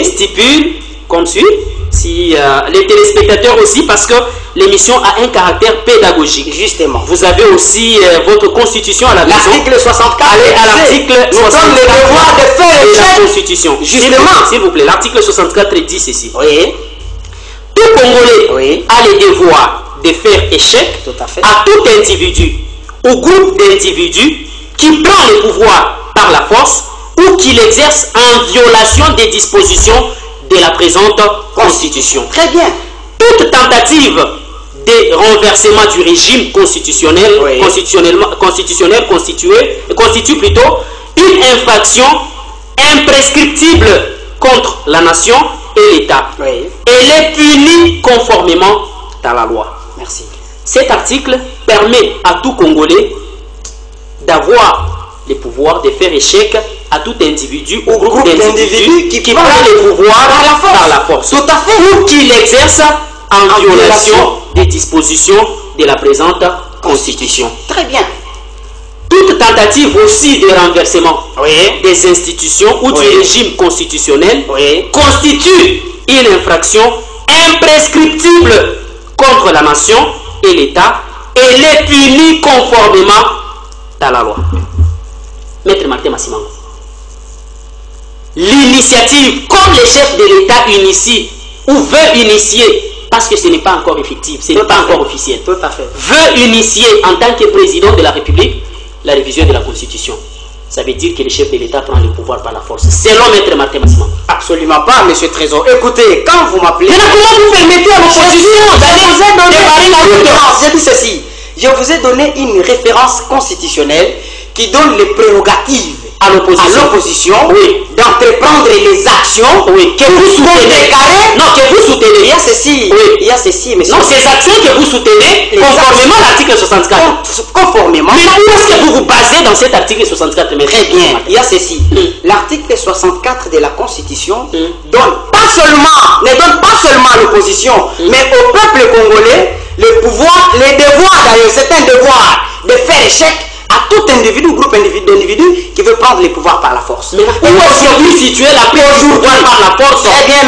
stipule comme suit, si les téléspectateurs aussi, parce que l'émission a un caractère pédagogique. Justement. Vous avez aussi votre constitution à la maison. L'article 64. Allez à l'article 64 le devoir de faire de la Constitution. Justement. S'il vous plaît, l'article 64 dit ceci. Oui. Tout Congolais a le devoir de faire échec Tout à fait. à tout individu ou groupe d'individus qui prend le pouvoir par la force ou qui l'exerce en violation des dispositions de la présente Constitution. Très bien. Toute tentative de renversement du régime constitutionnel, Oui. constitutionnel constitue plutôt une infraction imprescriptible contre la nation et l'État. Oui. Elle est punie conformément à la loi. Merci. Cet article permet à tout Congolais d'avoir le pouvoir de faire échec à tout individu ou groupe d'individus qui prend le pouvoir par la force. Tout à fait. Ou qui l'exerce en violation des dispositions de la présente Constitution. Très bien. Toute tentative aussi de renversement Oui. des institutions ou du Oui. régime constitutionnel Oui. constitue une infraction imprescriptible contre la nation et l'État. Elle est punie conformément à la loi. Maître Martin Massimango. L'initiative, comme le chef de l'État initie ou veut initier, parce que ce n'est pas encore effectif, ce n'est pas encore officiel, Tout à fait. veut initier en tant que président de la République la révision de la Constitution. Ça veut dire que le chef de l'État prend le pouvoir par la force. Selon Maître Martin Massimango. Absolument pas, Monsieur Trésor. Écoutez, quand vous m'appelez... Maintenant, comment vous permettez à l'opposition d'aller démarrer la route? J'ai dit ceci. Je vous ai donné une référence constitutionnelle qui donne les prérogatives à l'opposition, oui, d'entreprendre les actions, oui, que vous soutenez. Non, que vous soutenez. Il y a ceci, oui. il y a ceci, monsieur. Non, ces actions que vous soutenez, conformément à l'article 64. Conformément. Mais où est-ce que vous vous basez dans cet article 64? Très bien, il y a ceci. L'article 64 de la Constitution ne donne pas seulement à l'opposition, mais au peuple congolais le pouvoir, les devoirs d'ailleurs, c'est un devoir de faire échec à tout individu ou groupe d'individus qui veut prendre le pouvoir par la force. Mais où est-ce que vous situez la prise du pouvoir par la force? Très bien,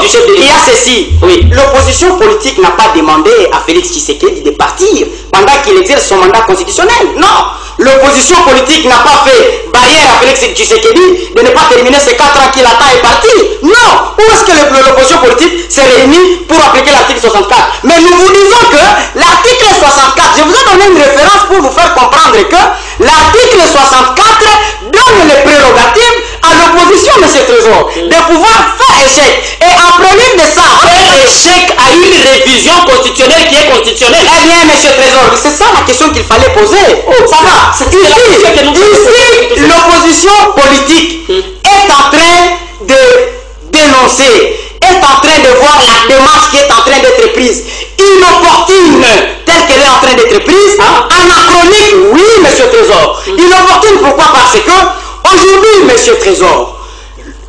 du chef de il y l'État. a ceci. Oui. L'opposition politique n'a pas demandé à Félix Tshisekedi de partir pendant qu'il exerce son mandat constitutionnel. Non. L'opposition politique n'a pas fait barrière à Félix Tshisekedi de ne pas terminer ces 4 ans qu'il attend et partir. Non. Où est-ce que l'opposition politique s'est réunie pour appliquer l'article 64? Mais nous vous disons que l'article 64, je vous ai donné une référence pour vous faire comprendre que l'article 64 donne les prérogatives à l'opposition, M. Trésor, de pouvoir faire échec. Et en prélude de ça, Faire échec à une révision constitutionnelle qui est constitutionnelle. eh bien, M. Trésor, c'est ça la question qu'il fallait poser. Ça va. Ici, l'opposition politique est en train de dénoncer, est en train de voir la démarche qui est en train d'être prise, inopportune, telle qu'elle est en train d'être prise, anachronique, oui, M. Trésor. Inopportune, pourquoi? Parce que aujourd'hui, M. Trésor,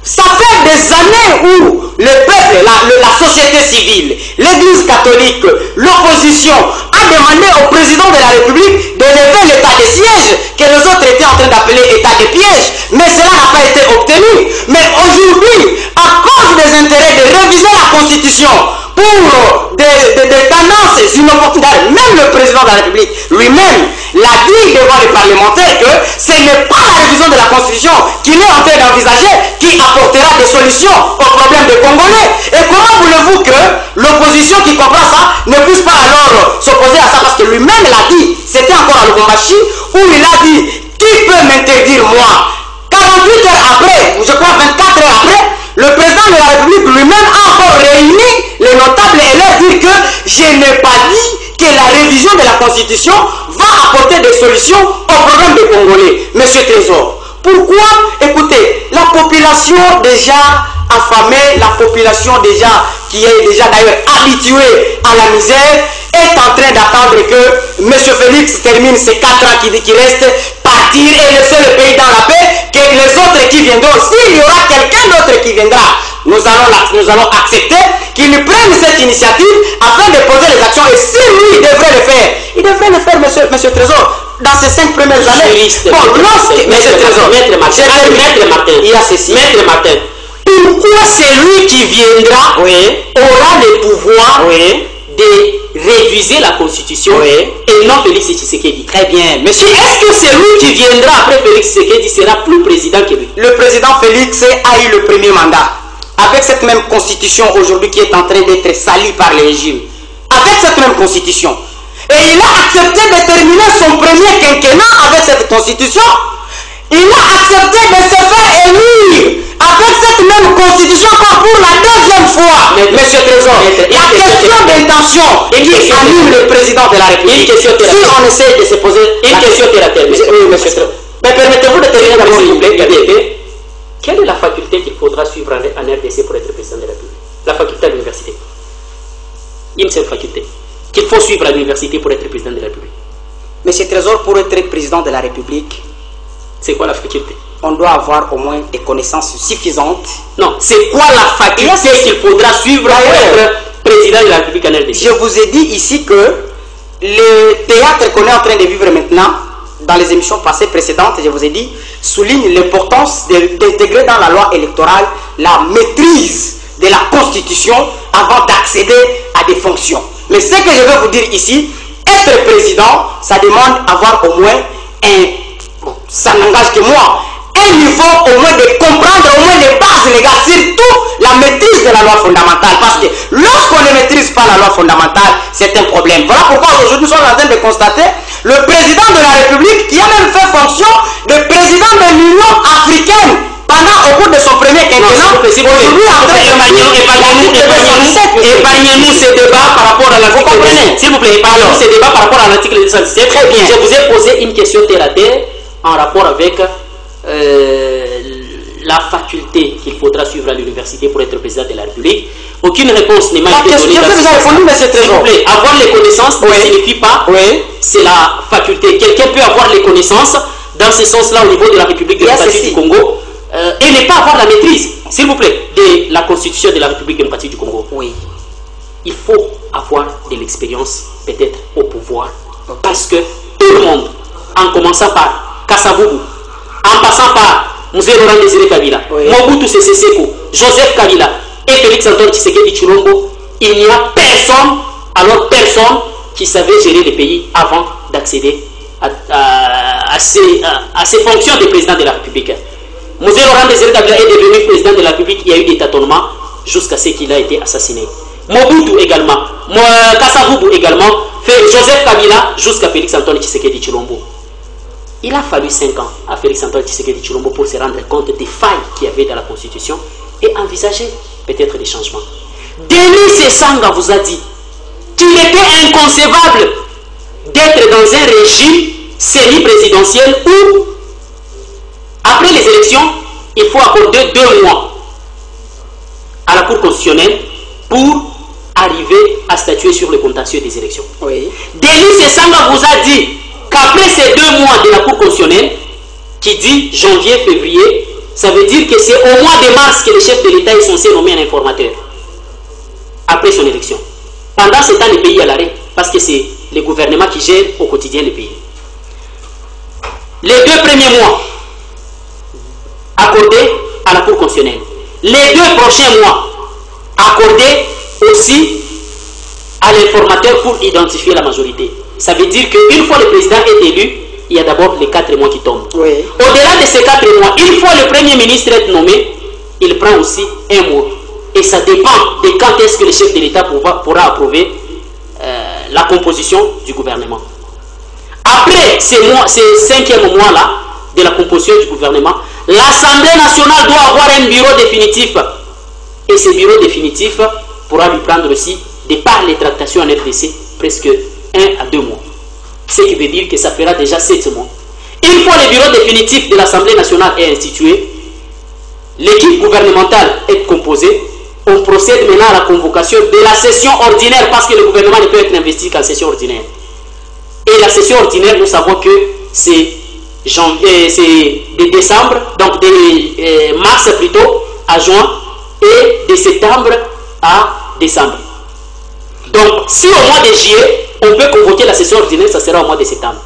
ça fait des années où le peuple, la société civile, l'église catholique, l'opposition a demandé au président de la République de lever l'état de siège que les autres étaient en train d'appeler état de piège. Mais cela n'a pas été obtenu. Mais aujourd'hui, à cause des intérêts de réviser la Constitution pour des tendances inopportunes, même le président de la République lui-même l'a dit devant les parlementaires que ce n'est pas la révision de la Constitution qu'il est en train d'envisager qui apportera des solutions aux problèmes des Congolais. Et comment voulez-vous que l'opposition qui comprend ça ne puisse pas alors s'opposer à ça? Parce que lui-même l'a dit, c'était encore à Lubumbashi, où il a dit, qui peut m'interdire moi? 48 heures après, je crois 24 heures après, le président de la République lui-même a encore réuni les notables et leur dit que je n'ai pas dit que la révision de la Constitution va apporter des solutions au problème des Congolais. Monsieur Trésor, pourquoi? Écoutez, la population déjà affamée, la population déjà qui est déjà d'ailleurs habituée à la misère, est en train d'attendre que M. Félix termine ces 4 ans qui restent, partir et laisser le pays dans la paix, que les autres qui viendront, s'il y aura quelqu'un d'autre qui viendra, nous allons accepter qu'il prenne cette initiative afin de poser les actions. Et si lui, il devrait le faire, il devrait le faire, monsieur Trésor, dans ces 5 premières années. Maître Martin, il y a ceci. Maître Martin, pourquoi celui qui viendra aura le pouvoir de réviser la Constitution et non Félix Tshisekedi? Très bien. Monsieur, est-ce que celui qui viendra après Félix Tshisekedi sera plus président que lui? Le président Félix a eu le premier mandat. Avec cette même constitution aujourd'hui qui est en train d'être salie par le régime, avec cette même constitution. Et il a accepté de terminer son premier quinquennat avec cette constitution. Il a accepté de se faire élire avec cette même constitution comme pour la deuxième fois. Monsieur Trésor, la question d'intention qui anime le président de la République, si on essaie de se poser une question terre à terre. Oui, monsieur Trésor. Mais permettez-vous de terminer d'abord, s'il vous plaît. Quelle est la faculté qu'il faudra suivre en RDC pour être président de la République? La faculté à l'université. Une seule faculté qu'il faut suivre à l'université pour être président de la République. Monsieur Trésor, pour être président de la République, c'est quoi la faculté? On doit avoir au moins des connaissances suffisantes. Non, c'est quoi la faculté qu'il faudra suivre pour être président de la République en RDC? Je vous ai dit ici que le théâtre qu'on est en train de vivre maintenant, dans les émissions passées précédentes, je vous ai dit, souligne l'importance d'intégrer dans la loi électorale la maîtrise de la Constitution avant d'accéder à des fonctions. Mais ce que je veux vous dire ici, être président, ça demande d'avoir au moins ça n'engage que moi, un niveau au moins de comprendre au moins les bases légales, surtout la maîtrise de la loi fondamentale. Parce que lorsqu'on ne maîtrise pas la loi fondamentale, c'est un problème. Voilà pourquoi aujourd'hui nous sommes en train de constater le président de la République qui a même fait fonction de président de l'Union africaine pendant au cours de son premier quinquennat. Aujourd'hui, épargnez-nous ces débats par rapport à l'article. Vous comprenez? S'il vous plaît, épargnez-nous ces débats par rapport à l'article 217. Très bien. Je vous ai posé une question terre à terre en rapport avec la faculté qu'il faudra suivre à l'université pour être président de la République. Aucune réponse n'est mal donnée. S'il vous plaît, avoir les connaissances ne signifie pas c'est la faculté. Quelqu'un peut avoir les connaissances dans ce sens-là au niveau de la République démocratique du Congo et ne pas avoir la maîtrise, s'il vous plaît, de la constitution de la République démocratique du Congo. Oui. Il faut avoir de l'expérience peut-être au pouvoir parce que tout le monde, en commençant par Kasavubu, en passant par Mzee Laurent Désiré Kabila, Mobutu Sese Seko, Joseph Kabila et Félix Antoine Tshisekedi Tshilombo, il n'y a personne, alors personne qui savait gérer le pays avant d'accéder à ces fonctions de président de la République. Mzee Laurent Désiré Kabila est devenu président de la République, il y a eu des tâtonnements jusqu'à ce qu'il a été assassiné. Mobutu également, Kasavubu également, Joseph Kabila jusqu'à Félix Antoine Tshisekedi Tshilombo. Il a fallu 5 ans à Félix Antoine Tshisekedi Tshilombo pour se rendre compte des failles qu'il y avait dans la Constitution et envisager peut-être des changements. Denis Sessanga vous a dit qu'il était inconcevable d'être dans un régime semi-présidentiel où, après les élections, il faut accorder 2 mois à la Cour constitutionnelle pour arriver à statuer sur le contentieux des élections. Denis Sessanga vous a dit qu'après ces 2 mois de la Cour constitutionnelle, qui dit janvier, février, ça veut dire que c'est au mois de mars que le chef de l'État est censé nommer un informateur, après son élection. Pendant ce temps, le pays est à l'arrêt, parce que c'est le gouvernement qui gère au quotidien le pays. Les 2 premiers mois accordés à la Cour constitutionnelle. Les 2 prochains mois accordés aussi à l'informateur pour identifier la majorité. Ça veut dire qu'une fois le président est élu, il y a d'abord les 4 mois qui tombent. Au-delà de ces 4 mois, une fois le premier ministre est nommé, il prend aussi 1 mois. Et ça dépend de quand est-ce que le chef de l'État pourra approuver la composition du gouvernement. Après ces 5e mois-là de la composition du gouvernement, l'Assemblée nationale doit avoir un bureau définitif. Et ce bureau définitif pourra lui prendre aussi, de par les tractations en RDC, presque 1 à 2 mois. Ce qui veut dire que ça fera déjà 7 mois. Une fois le bureau définitif de l'Assemblée nationale est institué, l'équipe gouvernementale est composée, on procède maintenant à la convocation de la session ordinaire parce que le gouvernement ne peut être investi qu'en session ordinaire. Et la session ordinaire, nous savons que c'est de décembre, donc de mars plutôt à juin et de septembre à décembre. Donc si au mois de juillet, on peut convoquer la session ordinaire, ça sera au mois de septembre.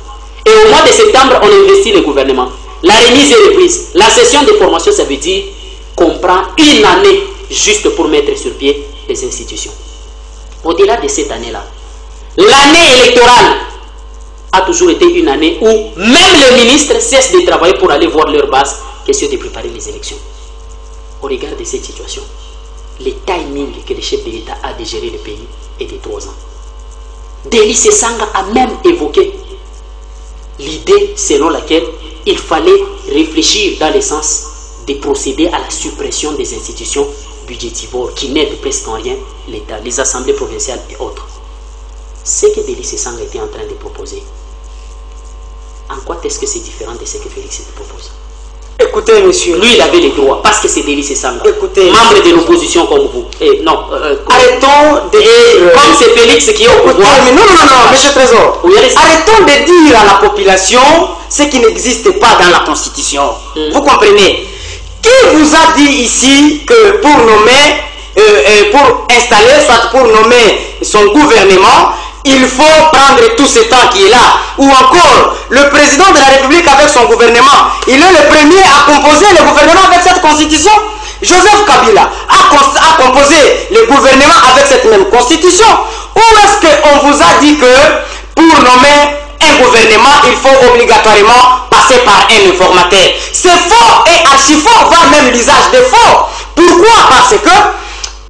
Et au mois de septembre, on investit le gouvernement. La remise et reprise. La session de formation, ça veut dire qu'on prend 1 année juste pour mettre sur pied les institutions. Au-delà de cette année-là, l'année électorale a toujours été une année où même les ministres cessent de travailler pour aller voir leur base, question de préparer les élections. Au regard de cette situation, le timing que le chef de l'État a de gérer le pays est de 3 ans. Délice Sanga a même évoqué l'idée selon laquelle il fallait réfléchir dans le sens de procéder à la suppression des institutions budgétivores qui n'aident presque en rien l'État, les assemblées provinciales et autres. Ce que Délice Sanga était en train de proposer, en quoi est-ce que c'est différent de ce que Félix propose? Écoutez, monsieur. Lui, il avait les droits, parce que c'est Délice Sanga. Écoutez, membre de l'opposition comme vous. Arrêtons de dire... Comme c'est Félix qui est au pouvoir. Non, monsieur Trésor. Oui, arrêtons de dire à la population ce qui n'existe pas dans la Constitution. Vous comprenez? Qui vous a dit ici que pour nommer, pour installer, soit pour nommer son gouvernement, il faut prendre tout ce temps qui est là? Ou encore, le président de la République avec son gouvernement, il est le premier à composer le gouvernement avec cette constitution. Joseph Kabila a composé le gouvernement avec cette même constitution. Ou est-ce qu'on vous a dit que pour nommer un gouvernement, il faut obligatoirement passer par un informateur? C'est faux et archi faux, voire même l'usage de faux. Pourquoi? Parce que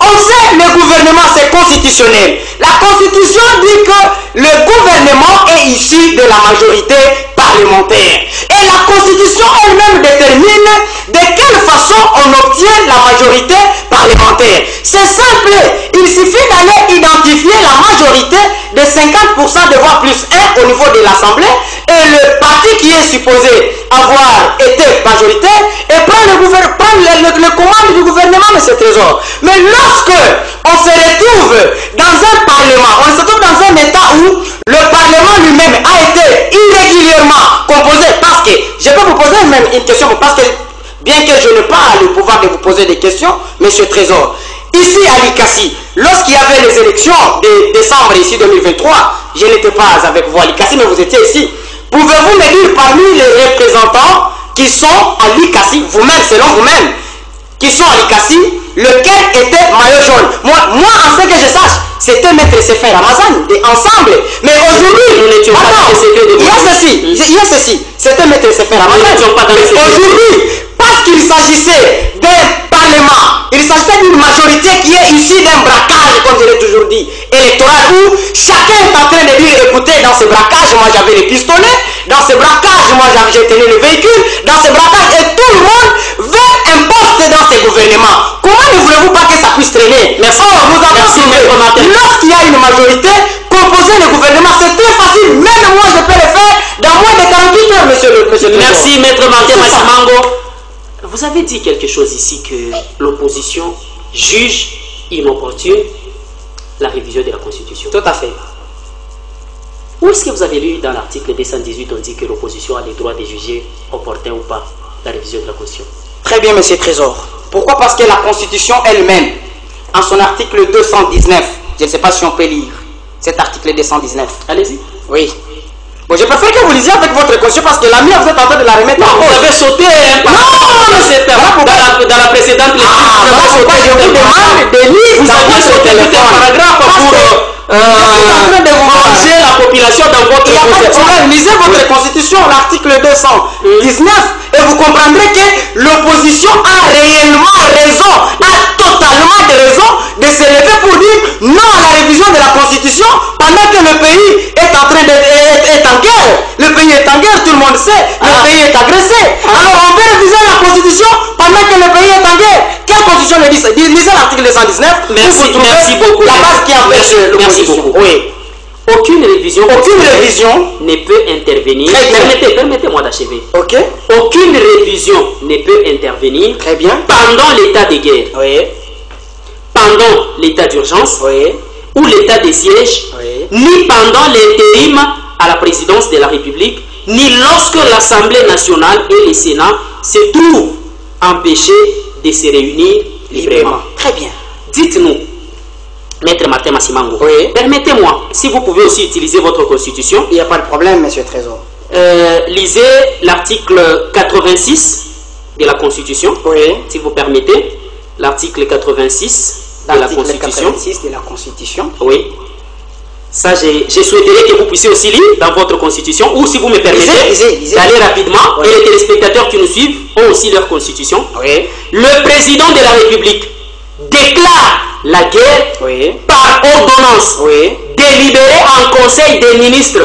on sait le gouvernement c'est constitutionnel. La constitution dit que le gouvernement est issu de la majorité parlementaire. Et la constitution elle-même détermine de quelle façon on obtient la majorité parlementaire. C'est simple. Il suffit d'aller identifier la majorité de 50% de voix plus 1 au niveau de l'Assemblée et le parti qui est supposé avoir été majoritaire et prendre le commande du gouvernement, M. Trésor. Mais lorsque on se retrouve dans un parlement, on se retrouve dans un état où le parlement lui-même a été irrégulièrement composé, parce que, je peux vous poser même une question, parce que bien que je n'ai pas le pouvoir de vous poser des questions, M. Trésor, ici à Likassi, lorsqu'il y avait les élections de décembre ici 2023, je n'étais pas avec vous à Likassi, mais vous étiez ici. Pouvez-vous me dire parmi les représentants qui sont à Likassi, vous-même, selon vous-même, qui sont à Likassi, lequel était maillot jaune? Moi, en ce que je sache, c'était Maître Sefer Ramazan, ensemble. Mais aujourd'hui, il y a ceci, c'était Maître Sefer Ramazan. Aujourd'hui, parce qu'il s'agissait d'un parlement, il s'agissait d'une majorité qui est issue d'un braquage, comme je l'ai toujours dit, électoral, où chacun est en train de dire, écoutez, dans ce braquage, moi j'avais les pistolets, dans ce braquage, moi j'ai tenu le véhicule, dans ce braquage, et tout le monde veut un poste dans ce gouvernement. Comment ne voulez-vous pas que ça puisse traîner? Mais nous avons trouvé, lorsqu'il y a une majorité, composer le gouvernement, c'est très facile, même moi je peux le faire dans moins de 48 heures, monsieur le Merci, Maître Martin Massimango. Vous avez dit quelque chose ici que l'opposition juge inopportune la révision de la Constitution. Tout à fait. Où est-ce que vous avez lu dans l'article 218, on dit que l'opposition a le droit de juger opportun ou pas la révision de la Constitution? Très bien, monsieur Trésor. Pourquoi? Parce que la Constitution elle-même, en son article 219, je ne sais pas si on peut lire cet article 219. Allez-y. Oui. Bon, je préfère que vous lisiez avec votre conscience parce que la mienne, vous êtes en train de la remettre en cause. Vous avez sauté un pas. Dans la précédente lecture. Je vous demande de lire. Vous avez sauté tout un paragraphe pour manger la population dans votre conception. Lisez votre constitution, l'article 219, et vous comprendrez que l'opposition a réellement raison, a totalement raison de se lever pour dire non à la révision de la Constitution pendant que le pays est en train d'être en guerre. Le pays est en guerre, tout le monde sait. Le pays est agressé. Alors on veut réviser la Constitution pendant que le pays est en guerre. Quelle Constitution le dit? Lisez l'article 219. Merci beaucoup. La base qui empêche l'opposition. Oui. Aucune révision ne peut intervenir. Permettez-moi d'achever. Ok. Aucune révision ne peut intervenir. Très bien. Pendant l'état de guerre. Oui. Pendant l'état d'urgence. Oui. Ou l'état de siège. Oui. Ni pendant l'intérim à la présidence de la République, ni lorsque l'Assemblée nationale et le Sénat se trouvent empêchés de se réunir librement. Très bien. Dites-nous, Maître Martin Massimango, oui. Permettez-moi, si vous pouvez aussi utiliser votre constitution. Il n'y a pas de problème, monsieur Trésor. Lisez l'article 86 de la Constitution, oui. Si vous permettez. L'article 86 de la Constitution. 86 de la Constitution. Oui. Ça, je souhaiterais que vous puissiez aussi lire dans votre Constitution, ou si vous me permettez d'aller rapidement, oui. Et les téléspectateurs qui nous suivent ont aussi leur Constitution. Oui. Le président de la République déclare la guerre, oui. Par ordonnance, oui. délibéré en Conseil des ministres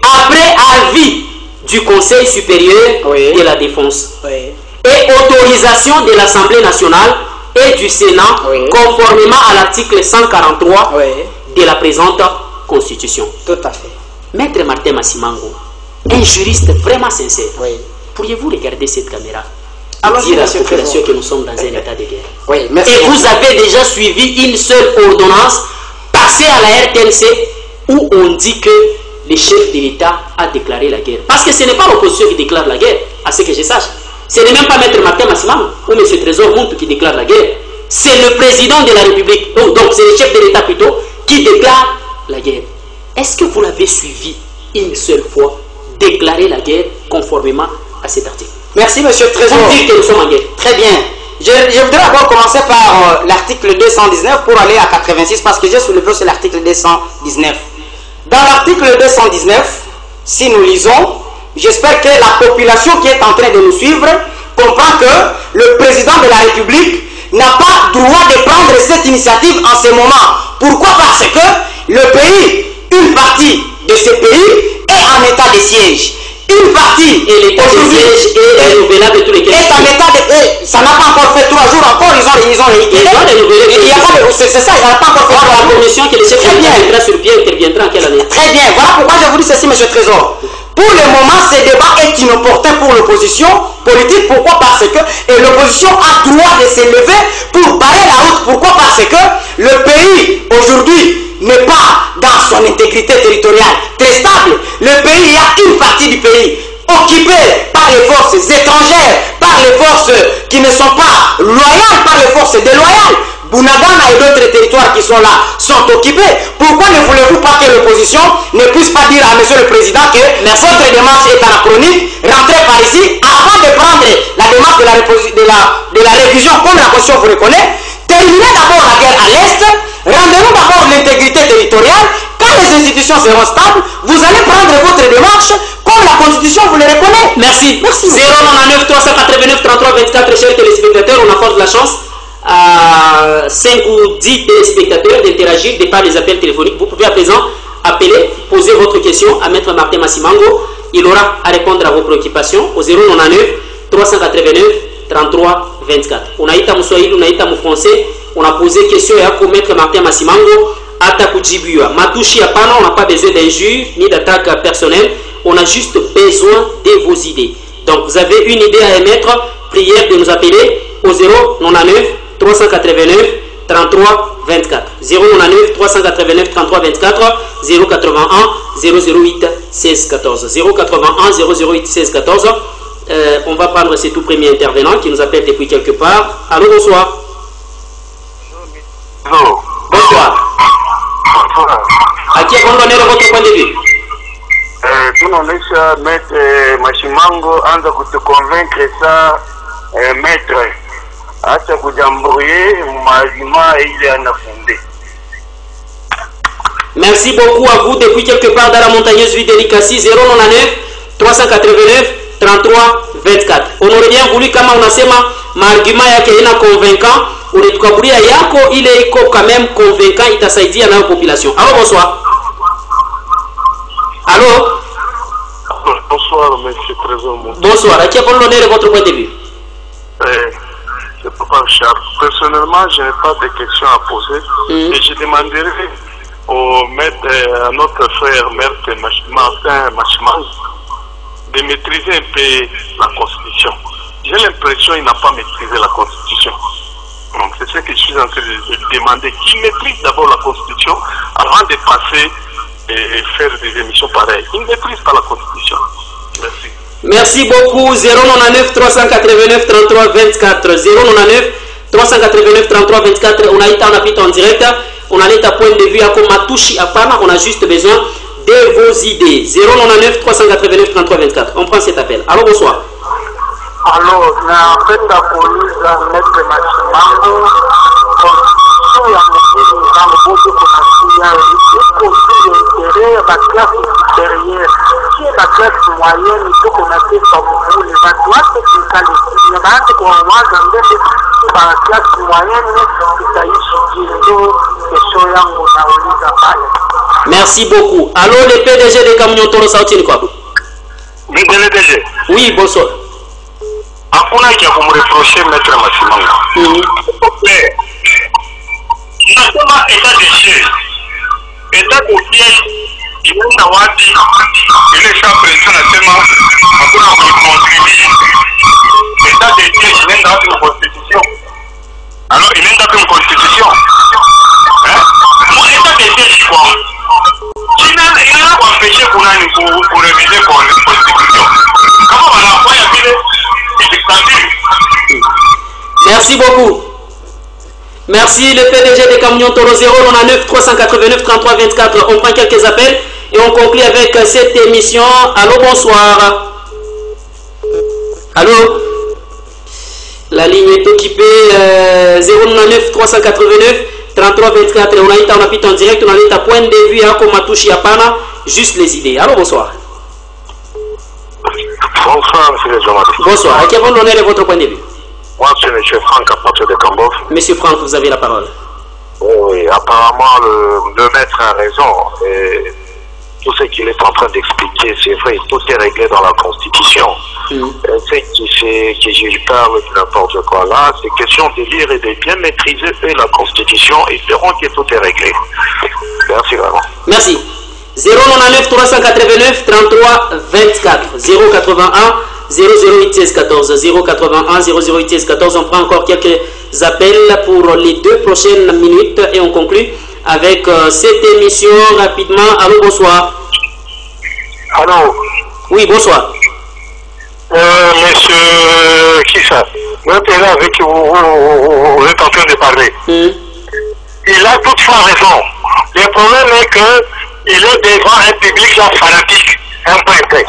après avis du Conseil supérieur de la défense et autorisation de l'Assemblée nationale et du Sénat conformément à l'article 143 de la présente Constitution. Tout à fait. Maître Martin Massimango, un juriste vraiment sincère, pourriez-vous regarder cette caméra et dire à la population que nous sommes dans un état de guerre? Merci. Et vous avez déjà suivi une seule ordonnance passée à la RTNC où on dit que le chef de l'État a déclaré la guerre. Parce que ce n'est pas l'opposition qui déclare la guerre, à ce que je sache. Ce n'est même pas Maître Martin Massimango ou M. Trésor Muntu qui déclare la guerre. C'est le président de la République, donc c'est le chef de l'État plutôt, qui déclare la guerre. Est-ce que vous l'avez suivi une seule fois déclarer la guerre conformément à cet article? Merci, M. Trésor. Pour dire que nous sommes en guerre. Très bien. Je voudrais d'abord commencer par l'article 219 pour aller à 86 parce que j'ai soulevé sur l'article 219. Dans l'article 219, si nous lisons, j'espère que la population qui est en train de nous suivre comprend que le président de la République n'a pas droit de prendre cette initiative en ce moment. Pourquoi? Parce que le pays, une partie de ce pays est en état de siège. Une partie, et l'état de siège est renouvelable de tous les 15 jours. Est en état de... ça n'a pas encore fait 3 jours encore, ils ont renouvelé. C'est ça, ça n'a pas encore fait 3 jours. La commission que le chef de l'État mettra sur pied interviendra en quelle année? Très bien, voilà pourquoi je vous dis ceci, M. Trésor. Pour le moment, ce débat est inopportun pour l'opposition politique. Pourquoi? Parce que l'opposition a droit de s'élever pour balayer la route. Pourquoi? Parce que le pays, aujourd'hui, n'est pas dans son intégrité territoriale très stable. Le pays, il y a une partie du pays occupée par les forces étrangères, par les forces qui ne sont pas loyales, par les forces déloyales. Bunagana et d'autres territoires qui sont là sont occupés. Pourquoi ne voulez-vous pas que l'opposition ne puisse pas dire à M. le Président que votre démarche est anachronique, rentrez par ici, avant de prendre la démarche de la révision comme la Constitution vous reconnaît, terminez d'abord la guerre à l'Est, rendez-nous d'abord l'intégrité territoriale. Quand les institutions seront stables, vous allez prendre votre démarche comme la Constitution vous le reconnaît. Merci. 099 389 33 24, chers téléspectateurs, on accorde la chance à 5 ou 10 téléspectateurs d'interagir par les appels téléphoniques. Vous pouvez à présent appeler, poser votre question à Maître Martin Massimango. Il aura à répondre à vos préoccupations au 099 389 33 24. On a été à Swahili, on a été à français, on a posé question à Maître Martin Massimango. Atakujibua. Matouchi Apana, on n'a pas besoin d'injures ni d'attaques personnelles, on a juste besoin de vos idées. Donc vous avez une idée à émettre, prière de nous appeler au 099 389 33 24. 099 389 33 24, 081 008 16 14. 081 008 16 14. On va prendre ces tout premiers intervenants qui nous appellent depuis quelque part. Allô, bonsoir. Allô. Bonsoir. Bonsoir. À qui est-ce qu'on donne votre point de vue? Tunaonesha Maître Massimango anza kutuconvaincre ça maître acha kujamburie mazima ile anafunde. Merci beaucoup à vous depuis quelque part dans la montagneuse ville d'Elikasi. 099 389 33 24. On aurait bien voulu kama unasema maarguma yake ina convaincant, unatukaburia yako ile iko quand même convaincant, itasaidia na population. Allô, bonsoir. Allô? Bonsoir, monsieur Trésor. Bonsoir. À qui est-ce qu'on donne votre point de vue? C'est Papa Richard. Personnellement, je n'ai pas de questions à poser. Et je demanderai au maître, à notre frère, maître Martin Massimango, de maîtriser un peu la Constitution. J'ai l'impression qu'il n'a pas maîtrisé la Constitution. Donc c'est ce que je suis en train de demander. Qu'il maîtrise d'abord la Constitution avant de passer et faire des émissions pareilles. Il ne maîtrise pas la Constitution. Merci. Merci beaucoup. 099 389 33 24. 099 389 33 24. On a été en appui en direct. On a été à point de vue à comme Matouchi Apana. On a juste besoin de vos idées. 099 389 33 24. On prend cet appel. Allô, bonsoir. Allô, napenda kuuliza Maître Massimango, constitution ya mjini na mbote kunasia iko vile intere ba classe supérieure la classe moyenne tuko na pesa mvule watu wote kikali na baadhi kwa waza mbele kwa classe moyenne itaishi ndio kesho yangu nauliza pale. Merci beaucoup. Allô, le PDG de Camion Toro Sautine quoi? Oui, PDG. Oui, bonsoir. Hakuna kia kumreprocher Maître Massimanga. Nasema état de siège. État de siège inaenda wapi? Ile chambre tunasema hakuna kucontribute. État de siège inaenda wapi na constitution? Alors inaenda wapi na constitution? Mon état de siège quoi? Ina kuempêcher kunani ku réviser pour la constitution. Comment on a fait vile dictature? Merci beaucoup. Merci le PDG des Camions Toro 099 389 33 24. On prend quelques appels et on conclut avec cette émission. Allô, bonsoir. Allô? La ligne est occupée. 099 389 33 24. On a en direct, on a point de vue à Komatouchi Apana, juste les idées. Allô, bonsoir. Bonsoir, monsieur le journaliste. Bonsoir. À qui avons l'honneur de votre point de vue? Moi, c'est M. Franck à partir de Cambov. Monsieur Franck, vous avez la parole. Oui, apparemment, le maître a raison. Et tout ce qu'il est en train d'expliquer, c'est vrai, tout est réglé dans la Constitution. Ce qui je parle de n'importe quoi là, c'est question de lire et de bien maîtriser la Constitution et verront que tout est réglé. Merci vraiment. Merci. 099 389 33 24 081 00 14 081 00 14. On prend encore quelques appels pour les 2 prochaines minutes et on conclut avec cette émission rapidement. Allô, bonsoir. Allô. Oui, bonsoir. Monsieur qui ça? Vous êtes là avec vous êtes en train de parler. Il a toutefois raison. Le problème est que il est devant un public là fanatique, un point.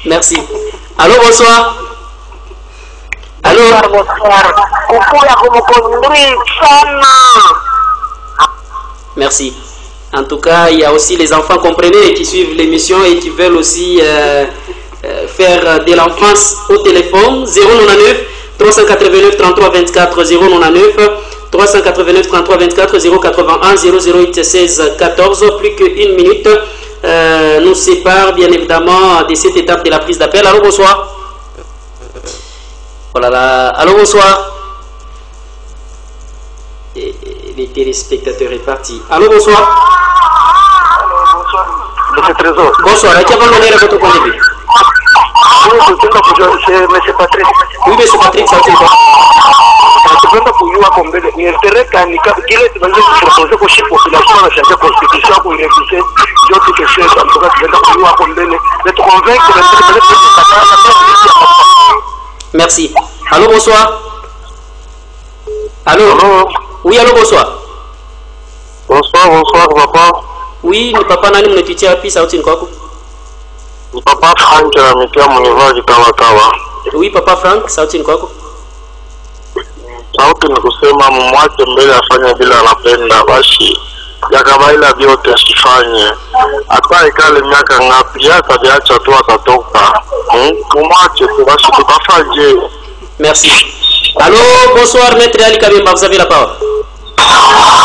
Merci. Allô, bonsoir. Allô. Bonsoir. Merci. En tout cas, il y a aussi les enfants, comprenez, qui suivent l'émission et qui veulent aussi faire de l'enfance au téléphone. 099 389 33 24 099 389 33 24 081 008 16 14. Plus qu'une minute nous sépare bien évidemment de cette étape de la prise d'appel. Allô, bonsoir. Oh là là. Allô, bonsoir. Et les téléspectateurs est parti. Allô, bonsoir. Bonsoir. Monsieur Trésor. Bonsoir. À qui avons l'honneur à votre point de vue? C'est M. Patrick. Oui, M. Patrick, ça c'est quoi? Tupenda kujua kwa mbele ni intereka ni kile tunaweza kuproposer kwa shirika population na changer constitution pour réviser d'autres questions en tout cas tupenda kujua kwa mbele de te convaincre Merci. Allô, bonsoir. Allô. Allô. Oui, allô, bonsoir. Bonsoir papa. Oui, ni papa nani mnatutia wapi sauti ni kwako? Ni papa Frank ametia mnivaji kawa. Oui, papa Frank, sauti ni kwako? Sauti ni kusema mumwache mbele afanye bila anapenda basi yakabaila vyote asifanye hata ikale miaka ngapi hata viacha tu atatoka mumwache tu basi tukafanye. Merci. Allô, bonsoir maître Ali Kabemba, vous avez la parole.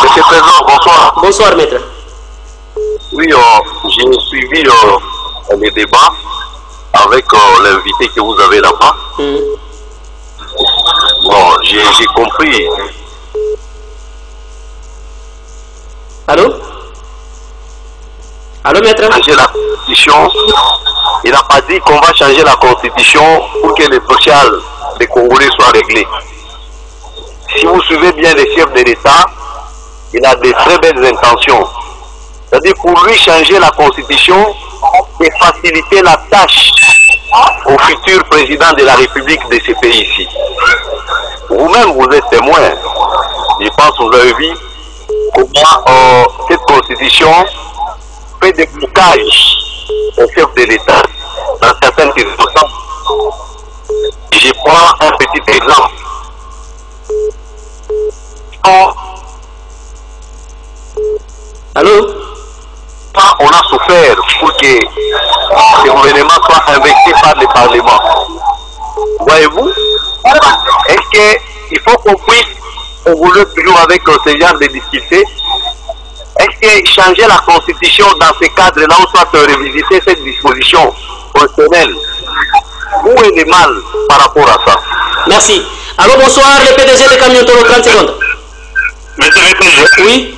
Monsieur Trésor, bonsoir. Bonsoir maître. Oui, j'ai suivi les débats avec l'invité que vous avez là-bas. Bon, j'ai compris. Allô? Allô, maître? Changer la constitution. Il n'a pas dit qu'on va changer la constitution pour que le social des Congolais soit réglé. Si vous suivez bien les chefs de l'État, il a de très belles intentions. C'est-à-dire pour lui changer la constitution et faciliter la tâche au futur président de la République de ce pays-ci. Vous-même, vous êtes témoin. Je pense que vous avez vu comment cette constitution fait des blocages au chef de l'État dans certaines circonstances. Je prends un petit exemple. Allô? On a souffert pour que ce gouvernement soit investi par le Parlement. Voyez-vous? Est-ce qu'il faut qu'on puisse, on voulait toujours avec ce genre de difficultés, est-ce que changer la constitution dans ce cadre-là ou soit revisiter cette disposition constitutionnelle? Où est le mal par rapport à ça? Merci. Alors bonsoir, le PDG de Camion Tolo, 30 secondes. Monsieur le PDG, oui.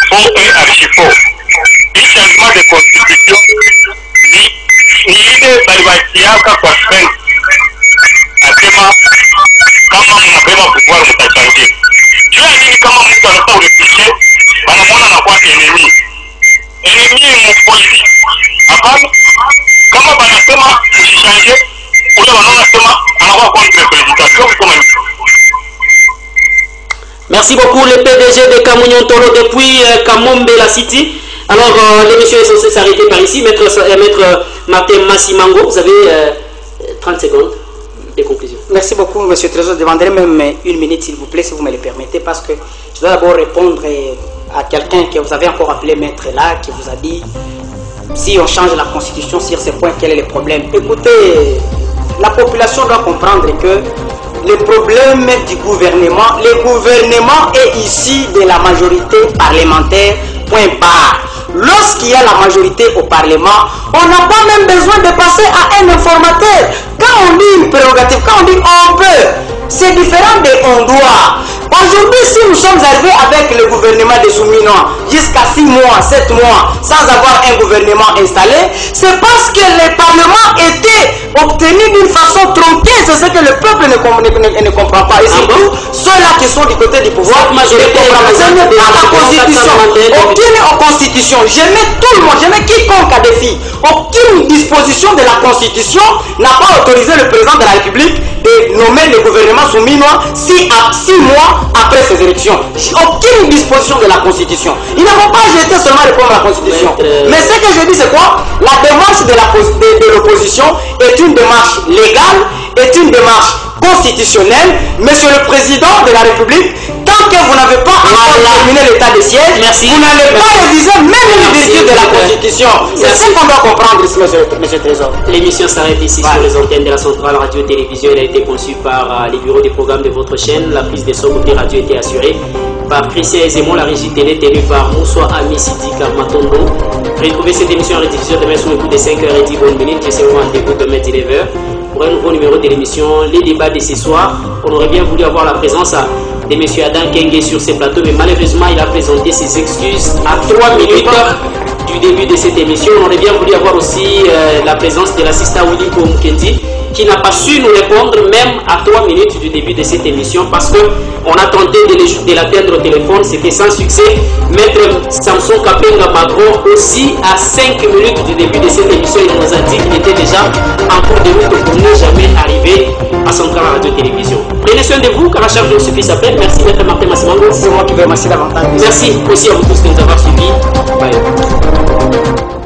Faux et archifaux. Un changement de constitution, ni ile balibakiaka kwa spend. Asema kama mnabeba pouvoir mtachangia. Jua nini kama mtu anataka urepishe, wanamwona anakuwa enemy. Enemy ni mpolisi. Hapana, kama wanasema msichangie, ule wanaona sema anakuwa contre president. Sio kama Merci beaucoup, le PDG de Kamunion Tolo depuis Kamombe, la City. Alors, l'émission est censée s'arrêter par ici. Maître Martin Massimango, vous avez 30 secondes de conclusion. Merci beaucoup, Monsieur Trésor. Je demanderai même une minute, s'il vous plaît, si vous me le permettez, parce que je dois d'abord répondre à quelqu'un que vous avez encore appelé Maître là, qui vous a dit si on change la Constitution sur ce point, quel est le problème? Écoutez, la population doit comprendre que le problème du gouvernement, le gouvernement est issu de la majorité parlementaire, point barre. Lorsqu'il y a la majorité au Parlement, on n'a pas même besoin de passer à un informateur. Quand on dit une prérogative, quand on dit on peut, c'est différent de on doit. Aujourd'hui, si nous sommes arrivés avec le gouvernement de Souminois jusqu'à 6 mois, 7 mois, sans avoir un gouvernement installé, c'est parce que le Parlement était obtenu d'une façon tronquée. C'est ce que le peuple ne comprend pas. Et surtout, ceux-là qui sont du côté du pouvoir, ce n'est pas la Constitution. Aucune Constitution. Je mets tout le monde, je mets quiconque à défi. Aucune disposition de la Constitution n'a pas autorisé le président de la République de nommer le gouvernement Souminois 6 mois après ces élections. Aucune disposition de la Constitution. Ils ne vont pas jeter seulement répondre à la Constitution. Mais ce que je dis, c'est quoi? La démarche de l'opposition est une démarche légale, est une démarche constitutionnelle. Monsieur le Président de la République, tant que vous n'avez pas encore terminé l'état de siège, vous n'allez pas réviser même une virgule de la Constitution. C'est ce qu'on doit comprendre ici, monsieur Trésor. L'émission s'arrête ici sur les antennes de la Centrale Radio-Télévision. Elle a été conçue par les bureaux des programmes de votre chaîne. La prise de son côté radio était assurée par Christian Ezemon, la régie télé tenue par Moussoua Ami Sidi Karmatondo. Retrouvez cette émission en rediffusion demain sous le coup de 5h10 bonnes minutes. Je serai en début demain 19h pour un nouveau numéro de l'émission Les débats de ce soir. On aurait bien voulu avoir la présence de M. Adam Kenge sur ces plateaux, mais malheureusement il a présenté ses excuses à 3 minutes du début de cette émission. On aurait bien voulu avoir aussi la présence de l'assistant Willy Mukendi, qui n'a pas su nous répondre même à 3 minutes du début de cette émission, parce qu'on a tenté de l'atteindre au téléphone, c'était sans succès. Maître Samson Kapenga Magro aussi, à 5 minutes du début de cette émission, il nous a dit qu'il était déjà en cours de route pour ne jamais arriver à Centrale Radio-Télévision. Prenez soin de vous, car la charge de suffit s'appelle. Merci Maître Martin Massimango. C'est moi qui vais remercier davantage. Merci aussi à vous tous de nous avoir suivis. Bye.